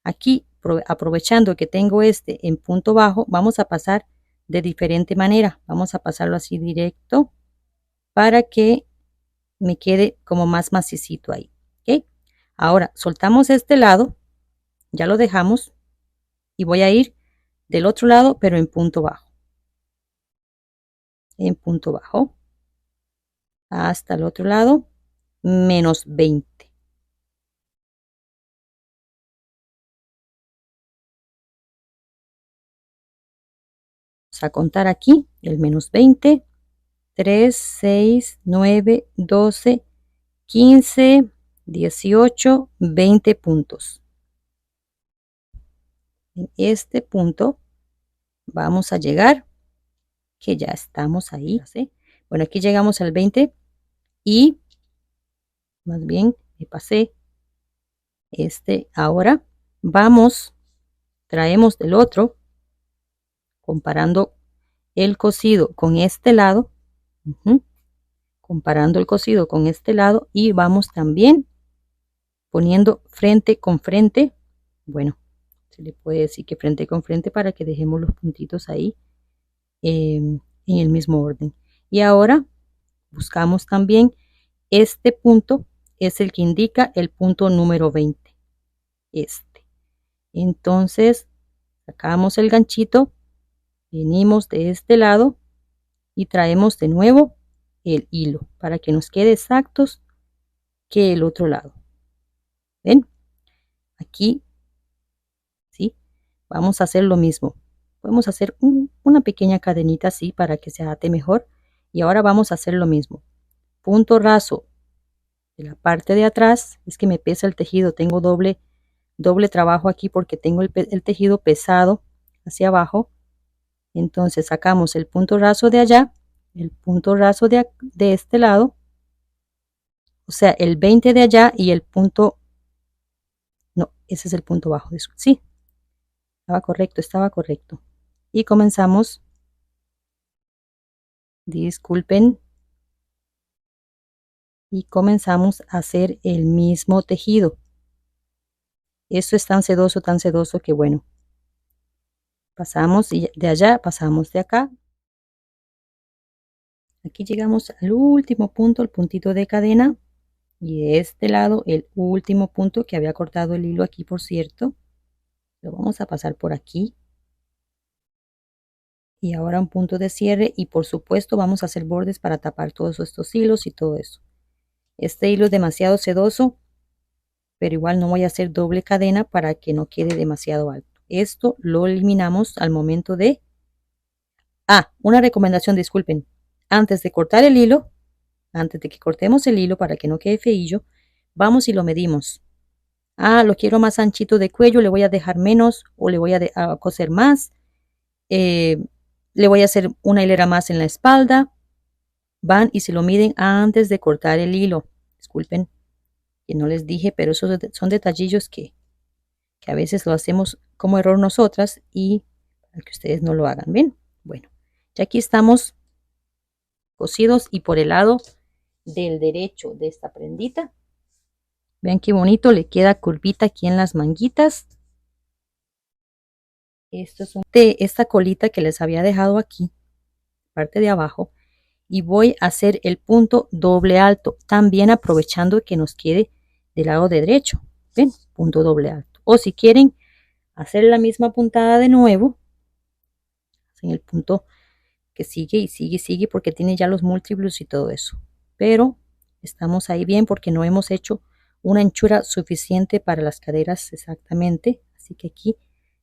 Aquí, aprovechando que tengo este en punto bajo, vamos a pasar de diferente manera. Vamos a pasarlo así directo para que me quede como más macicito ahí. ¿Ok? Ahora soltamos este lado, ya lo dejamos y voy a ir del otro lado, pero en punto bajo. En punto bajo. Hasta el otro lado, menos 20. Vamos a contar aquí el menos 20. 3, 6, 9, 12, 15, 18, 20 puntos. En este punto vamos a llegar, que ya estamos ahí. ¿Sí? Bueno, aquí llegamos al 20 y más bien me pasé ahora vamos, traemos del otro, comparando el cosido con este lado, comparando el cosido con este lado, y vamos también poniendo frente con frente. Bueno, se le puede decir que frente con frente para que dejemos los puntitos ahí en el mismo orden. Y ahora buscamos también este punto, es el que indica el punto número 20. Entonces sacamos el ganchito, venimos de este lado y traemos de nuevo el hilo para que nos quede exactos que el otro lado. ¿Ven? Aquí, ¿sí? Vamos a hacer lo mismo. Podemos hacer una pequeña cadenita así para que se ate mejor. Y ahora vamos a hacer lo mismo. Punto raso de la parte de atrás. Es que me pesa el tejido. Tengo doble trabajo aquí porque tengo el tejido pesado hacia abajo. Entonces sacamos el punto raso de allá, el punto raso de este lado, o sea, el 20 de allá y el punto, no, ese es el punto bajo, sí, estaba correcto. Y comenzamos, disculpen, y comenzamos a hacer el mismo tejido. Esto es tan sedoso que bueno, pasamos de allá, pasamos de acá. Aquí llegamos al último punto, el puntito de cadena, y de este lado el último punto que había cortado el hilo aquí, por cierto. Lo vamos a pasar por aquí. Y ahora un punto de cierre y por supuesto vamos a hacer bordes para tapar todos estos hilos y todo eso. Este hilo es demasiado sedoso, pero igual no voy a hacer doble cadena para que no quede demasiado alto. Esto lo eliminamos al momento de... una recomendación, disculpen. Antes de cortar el hilo, antes de que cortemos el hilo para que no quede feillo, vamos y lo medimos. Lo quiero más anchito de cuello, le voy a dejar menos o le voy a coser más. Le voy a hacer una hilera más en la espalda. Van y se lo miden antes de cortar el hilo. Disculpen que no les dije, pero esos son detallillos que a veces lo hacemos como error nosotras y para que ustedes no lo hagan. Bien, bueno, ya aquí estamos cosidos y por el lado del derecho de esta prendita, vean qué bonito le queda curvita aquí en las manguitas. Esto es de esta colita que les había dejado aquí, parte de abajo, y voy a hacer el punto doble alto, también aprovechando que nos quede del lado derecho. Ven, punto doble alto. O si quieren hacer la misma puntada de nuevo, hacen el punto que sigue y sigue y sigue porque tiene ya los múltiplos y todo eso. Pero estamos ahí bien porque no hemos hecho una anchura suficiente para las caderas exactamente. Así que aquí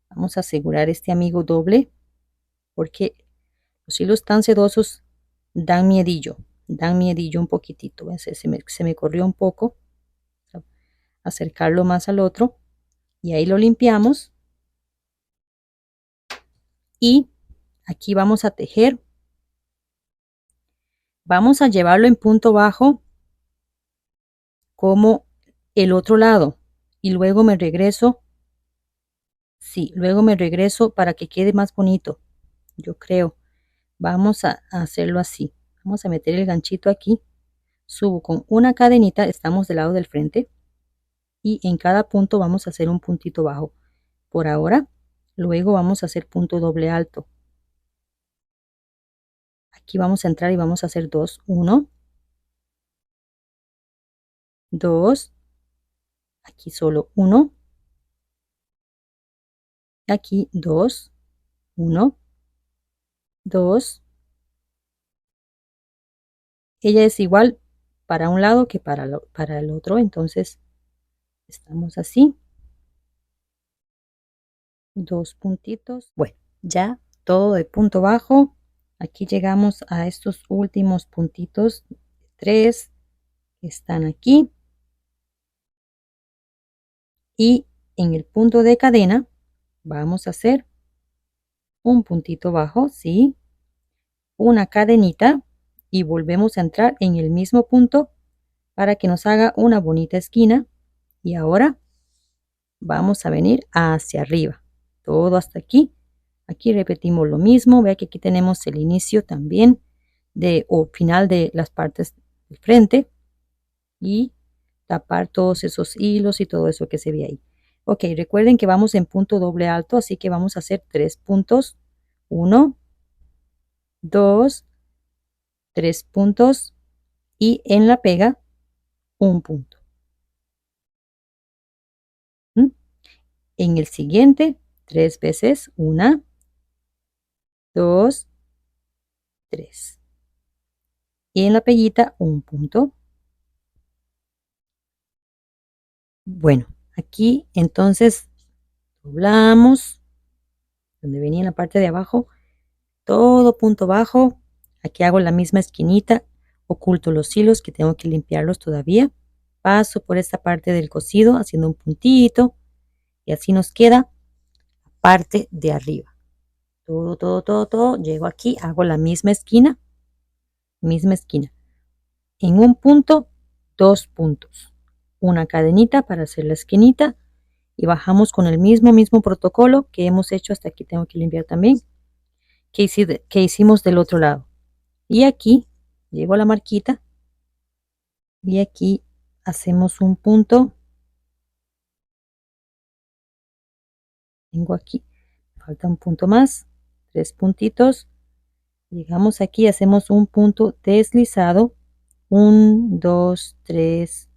vamos a asegurar este amigo doble porque los hilos tan sedosos dan miedillo un poquitito. Se me corrió un poco. Acercarlo más al otro y ahí lo limpiamos. Y aquí vamos a tejer. Vamos a llevarlo en punto bajo como el otro lado y luego me regreso. Sí, luego me regreso para que quede más bonito. Yo creo. Vamos a hacerlo así. Vamos a meter el ganchito aquí. Subo con una cadenita, estamos del lado del frente. Y en cada punto vamos a hacer un puntito bajo. Por ahora, luego vamos a hacer punto doble alto. Aquí vamos a entrar y vamos a hacer dos. 1, 2, aquí solo 1, aquí 2, 1, 2. Ella es igual para un lado que para el otro, entonces estamos así. Dos puntitos. Bueno, ya todo de punto bajo. Aquí llegamos a estos últimos puntitos, 3 que están aquí. Y en el punto de cadena vamos a hacer un puntito bajo, ¿sí? Una cadenita y volvemos a entrar en el mismo punto para que nos haga una bonita esquina. Y ahora vamos a venir hacia arriba, todo hasta aquí. Aquí repetimos lo mismo. Vea que aquí tenemos el inicio también o final de las partes del frente y tapar todos esos hilos y todo eso que se ve ahí. Ok, recuerden que vamos en punto doble alto, así que vamos a hacer 3 puntos. 1, 2, 3 puntos y en la pega un punto. En el siguiente 3 veces, 1, 2, 3. Y en la peguita un punto. Bueno, aquí entonces doblamos donde venía en la parte de abajo, todo punto bajo. Aquí hago la misma esquinita, oculto los hilos que tengo que limpiarlos todavía. Paso por esta parte del cosido haciendo un puntito y así nos queda la parte de arriba. Todo. Llego aquí, hago la misma esquina. En un punto, 2 puntos. Una cadenita para hacer la esquinita y bajamos con el mismo protocolo que hemos hecho hasta aquí. Tengo que limpiar también que hicimos del otro lado. Y aquí llego a la marquita y aquí hacemos un punto. Tengo aquí, falta un punto más, 3 puntitos. Llegamos aquí, hacemos un punto deslizado, 1, 2, 3,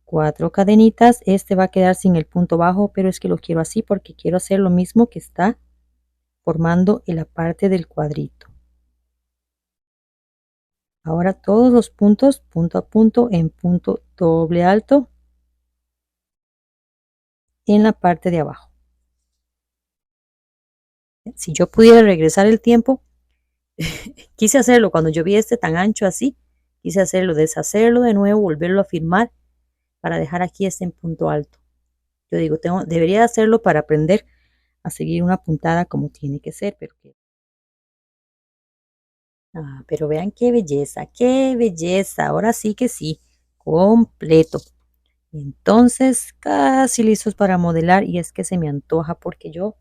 4 cadenitas. Este va a quedar sin el punto bajo, pero es que lo quiero así porque quiero hacer lo mismo que está formando en la parte del cuadrito. Ahora todos los puntos, punto a punto, en punto doble alto en la parte de abajo. Si yo pudiera regresar el tiempo, quise hacerlo cuando yo vi este tan ancho así, quise hacerlo, deshacerlo de nuevo, volverlo a firmar para dejar aquí este en punto alto. Yo digo, debería hacerlo para aprender a seguir una puntada como tiene que ser, pero vean qué belleza, qué belleza. Ahora sí que sí, completo. Entonces, casi listos para modelar y es que se me antoja porque yo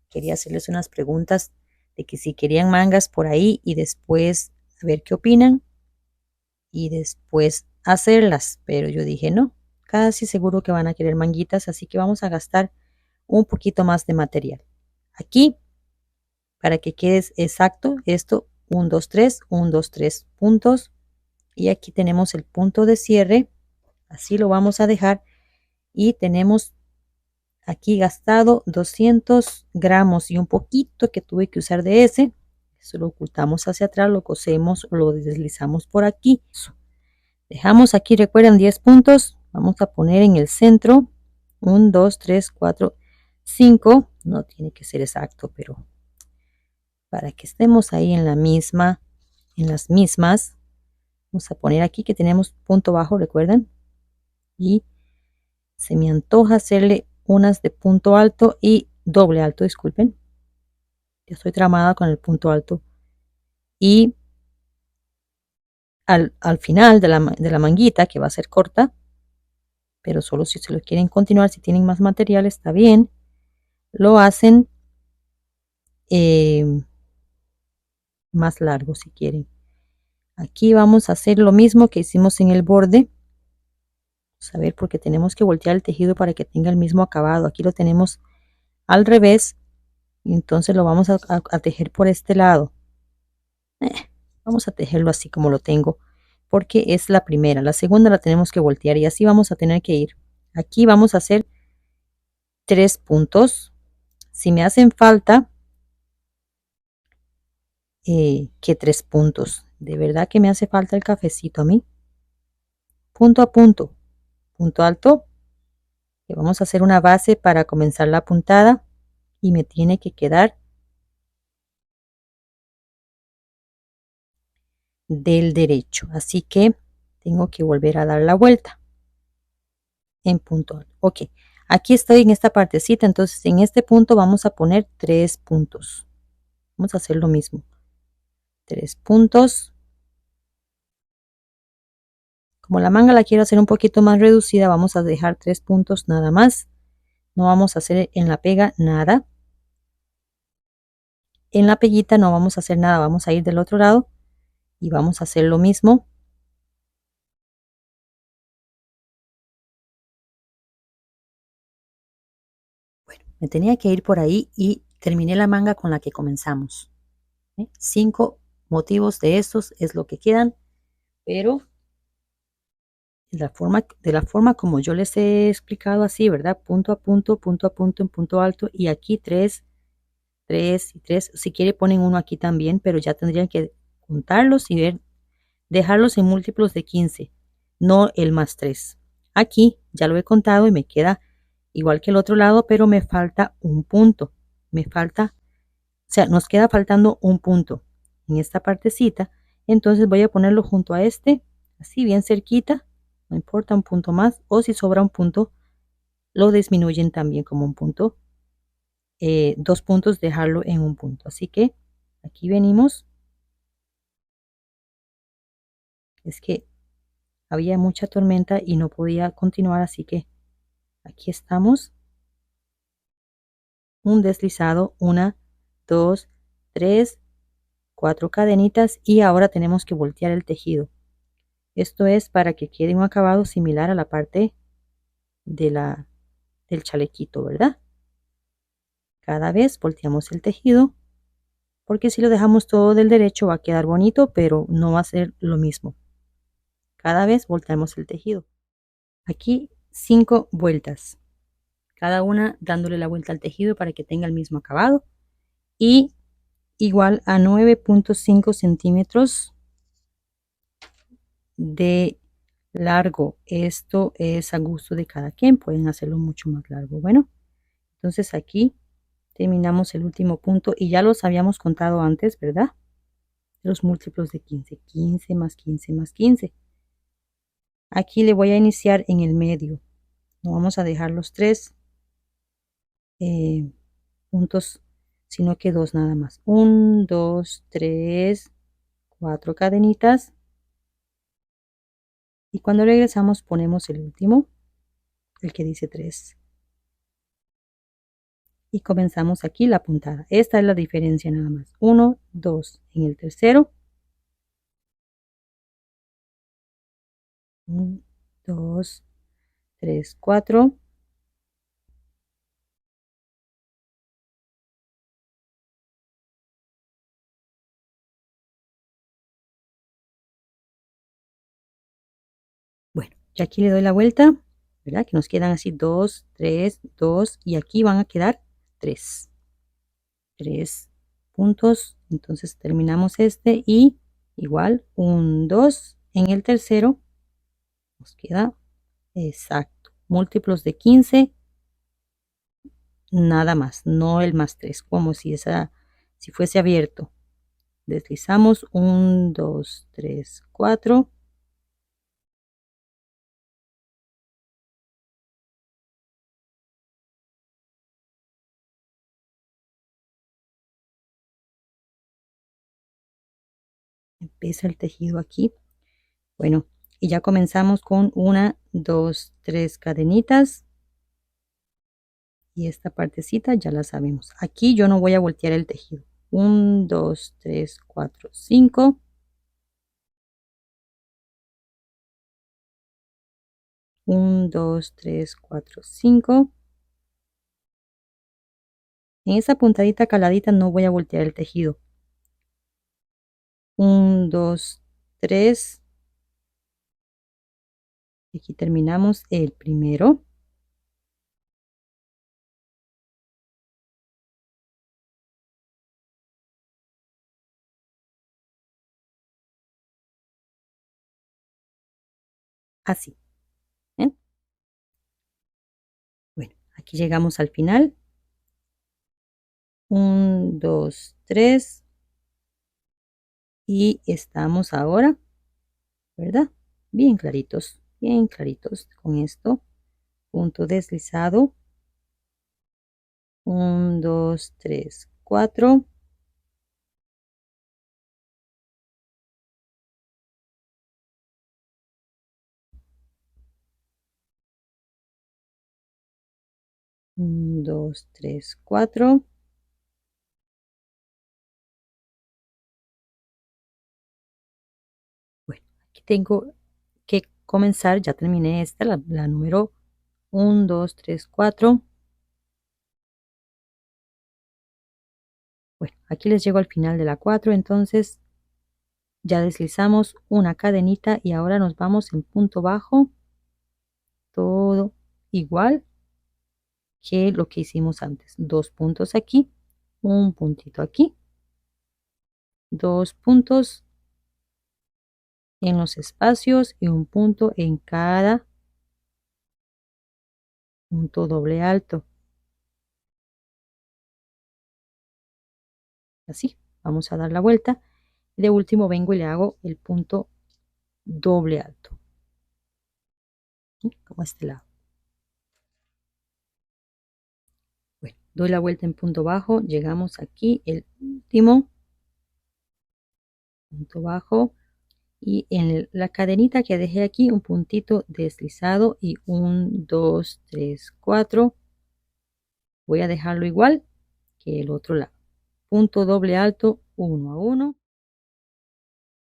quería hacerles unas preguntas de que si querían mangas por ahí y después a ver qué opinan y después hacerlas, pero yo dije no, casi seguro que van a querer manguitas, así que vamos a gastar un poquito más de material. Aquí, para que quede exacto, esto 1, 2, 3, 1, 2, 3 puntos y aquí tenemos el punto de cierre, así lo vamos a dejar y tenemos aquí gastado 200 gramos y un poquito que tuve que usar de ese. Eso lo ocultamos hacia atrás, lo cosemos, lo deslizamos por aquí. Dejamos aquí, recuerden, 10 puntos. Vamos a poner en el centro 1, 2, 3, 4, 5. No tiene que ser exacto, pero para que estemos ahí en la misma, en las mismas, vamos a poner aquí que tenemos punto bajo, recuerden. Y se me antoja hacerle unas de punto alto y doble alto, disculpen. Ya estoy tramada con el punto alto y al final de la manguita, que va a ser corta, pero solo si se lo quieren continuar, si tienen más material está bien, lo hacen más largo si quieren. Aquí vamos a hacer lo mismo que hicimos en el borde. Vamos a ver, porque tenemos que voltear el tejido para que tenga el mismo acabado. Aquí lo tenemos al revés y entonces lo vamos a tejer por este lado. Vamos a tejerlo así como lo tengo porque es la primera. La segunda la tenemos que voltear y así vamos a tener que ir. Aquí vamos a hacer 3 puntos. Si me hacen falta que 3 puntos, de verdad que me hace falta el cafecito a mí. Punto a punto, punto alto, que vamos a hacer una base para comenzar la puntada y me tiene que quedar del derecho, así que tengo que volver a dar la vuelta en punto alto. Ok, aquí estoy en esta partecita, entonces en este punto vamos a poner 3 puntos. Vamos a hacer lo mismo, 3 puntos. Como la manga la quiero hacer un poquito más reducida, vamos a dejar 3 puntos nada más. No vamos a hacer en la pega nada. En la peguita no vamos a hacer nada, vamos a ir del otro lado y vamos a hacer lo mismo. Bueno, me tenía que ir por ahí y terminé la manga con la que comenzamos. 5 motivos de estos es lo que quedan, pero de la forma como yo les he explicado así, ¿verdad? Punto a punto, punto a punto, en punto alto y aquí 3, 3 y 3. Si quiere ponen uno aquí también, pero ya tendrían que contarlos y ver, dejarlos en múltiplos de 15, no el más 3. Aquí ya lo he contado y me queda igual que el otro lado, pero me falta un punto. Me falta, o sea, nos queda faltando un punto en esta partecita. Entonces voy a ponerlo junto a este, así bien cerquita. No importa, un punto más. O si sobra un punto, lo disminuyen también como un punto. 2 puntos, dejarlo en un punto. Así que aquí venimos. Es que había mucha tormenta y no podía continuar, así que aquí estamos. Un deslizado, 1, 2, 3, 4 cadenitas y ahora tenemos que voltear el tejido. Esto es para que quede un acabado similar a la parte del chalequito, ¿verdad? Cada vez volteamos el tejido, porque si lo dejamos todo del derecho va a quedar bonito, pero no va a ser lo mismo. Cada vez volteamos el tejido. Aquí 5 vueltas, cada una dándole la vuelta al tejido para que tenga el mismo acabado, y igual a 9.5 centímetros de largo. Esto es a gusto de cada quien, pueden hacerlo mucho más largo. Bueno, entonces aquí terminamos el último punto y ya los habíamos contado antes, ¿verdad? Los múltiplos de 15, 15 más 15 más 15. Aquí le voy a iniciar en el medio. No vamos a dejar los 3 puntos, sino que 2 nada más. 1, 2, 3, 4 cadenitas. Y cuando regresamos ponemos el último, el que dice 3. Y comenzamos aquí la puntada. Esta es la diferencia nada más. 1, 2 en el tercero. 1, 2, 3, 4. Bueno, ya aquí le doy la vuelta, ¿verdad? Que nos quedan así 2, 3, 2 y aquí van a quedar 3. 3 puntos. Entonces terminamos este y igual 1, 2 en el tercero. Nos queda exacto. Múltiplos de 15, nada más, no el más 3, como si fuese abierto. Deslizamos 1, 2, 3, 4. Empieza el tejido aquí. Bueno, y ya comenzamos con 1, 2, 3 cadenitas. Y esta partecita ya la sabemos. Aquí yo no voy a voltear el tejido. 1, 2, 3, 4, 5. 1, 2, 3, 4, 5. En esa puntadita caladita no voy a voltear el tejido. 1, 2, 3. Aquí terminamos el primero. Así. ¿Ven? Bueno, aquí llegamos al final. 1, 2, 3. Y estamos ahora, ¿verdad? Bien claritos con esto. Punto deslizado. 1, 2, 3, 4. 1, 2, 3, 4. Bueno, aquí tengo que comenzar, ya terminé esta, la número 1, 2, 3, 4. Bueno, aquí les llego al final de la 4, entonces ya deslizamos una cadenita y ahora nos vamos en punto bajo, todo igual que lo que hicimos antes. 2 puntos aquí, un puntito aquí, 2 puntos en los espacios y un punto en cada punto doble alto. Así, vamos a dar la vuelta. De último vengo y le hago el punto doble alto, como este lado. Bueno, doy la vuelta en punto bajo, llegamos aquí, el último punto bajo, y en la cadenita que dejé aquí un puntito deslizado y 1, 2, 3, 4. Voy a dejarlo igual que el otro lado. Punto doble alto, 1 a 1.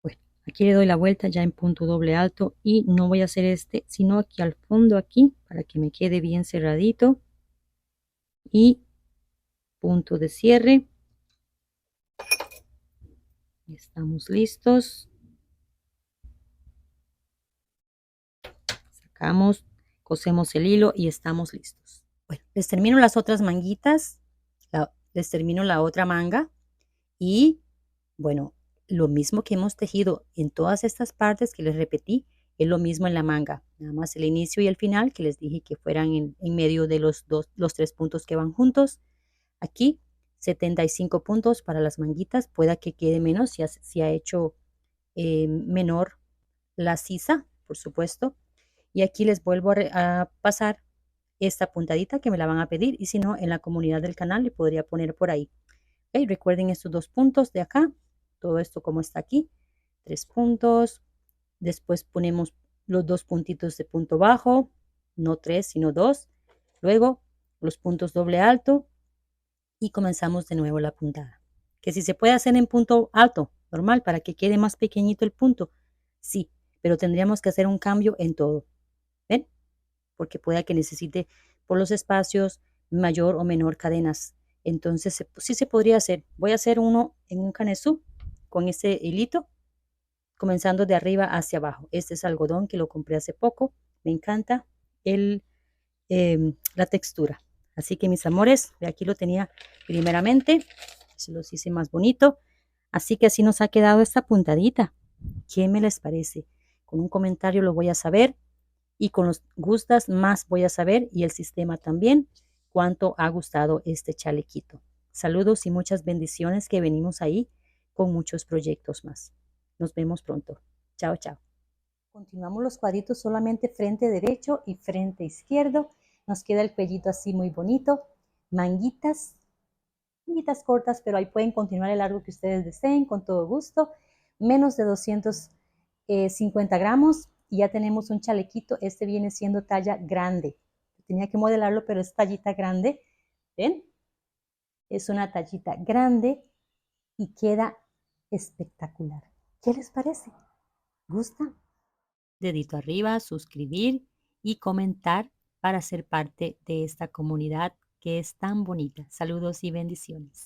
Bueno, aquí le doy la vuelta ya en punto doble alto y no voy a hacer este, sino aquí al fondo aquí para que me quede bien cerradito. Y punto de cierre. Estamos listos. Sacamos cosemos el hilo y estamos listos. Bueno, les termino las otras manguitas, les termino la otra manga y bueno, lo mismo que hemos tejido en todas estas partes que les repetí, es lo mismo en la manga, nada más el inicio y el final que les dije que fueran en medio de los 3 puntos que van juntos. Aquí 75 puntos para las manguitas, pueda que quede menos si ha hecho menor la sisa, por supuesto. Y aquí les vuelvo a pasar esta puntadita que me la van a pedir y si no, en la comunidad del canal le podría poner por ahí. Okay, recuerden estos 2 puntos de acá, todo esto como está aquí, 3 puntos, después ponemos los 2 puntitos de punto bajo, no 3 sino 2, luego los puntos doble alto y comenzamos de nuevo la puntada. Que si se puede hacer en punto alto, normal, para que quede más pequeñito el punto, sí, pero tendríamos que hacer un cambio en todo, ¿ven? Porque pueda que necesite por los espacios mayor o menor cadenas. Entonces sí se podría hacer. Voy a hacer uno en un canesú con ese hilito, comenzando de arriba hacia abajo. Este es algodón que lo compré hace poco. Me encanta la textura. Así que mis amores, aquí lo tenía primeramente. Se los hice más bonito. Así que así nos ha quedado esta puntadita. ¿Qué me les parece? Con un comentario lo voy a saber y con los gustas más voy a saber y el sistema también cuánto ha gustado este chalequito. Saludos y muchas bendiciones que venimos ahí con muchos proyectos más. Nos vemos pronto. Chao, chao. Continuamos los cuadritos solamente frente derecho y frente izquierdo. Nos queda el cuellito así muy bonito. Manguitas cortas, pero ahí pueden continuar el largo que ustedes deseen con todo gusto. Menos de 250 gramos y ya tenemos un chalequito. Este viene siendo talla grande. Tenía que modelarlo, pero es tallita grande. ¿Ven? Es una tallita grande y queda espectacular. ¿Qué les parece? ¿Gusta? Dedito arriba, suscribir y comentar para ser parte de esta comunidad que es tan bonita. Saludos y bendiciones.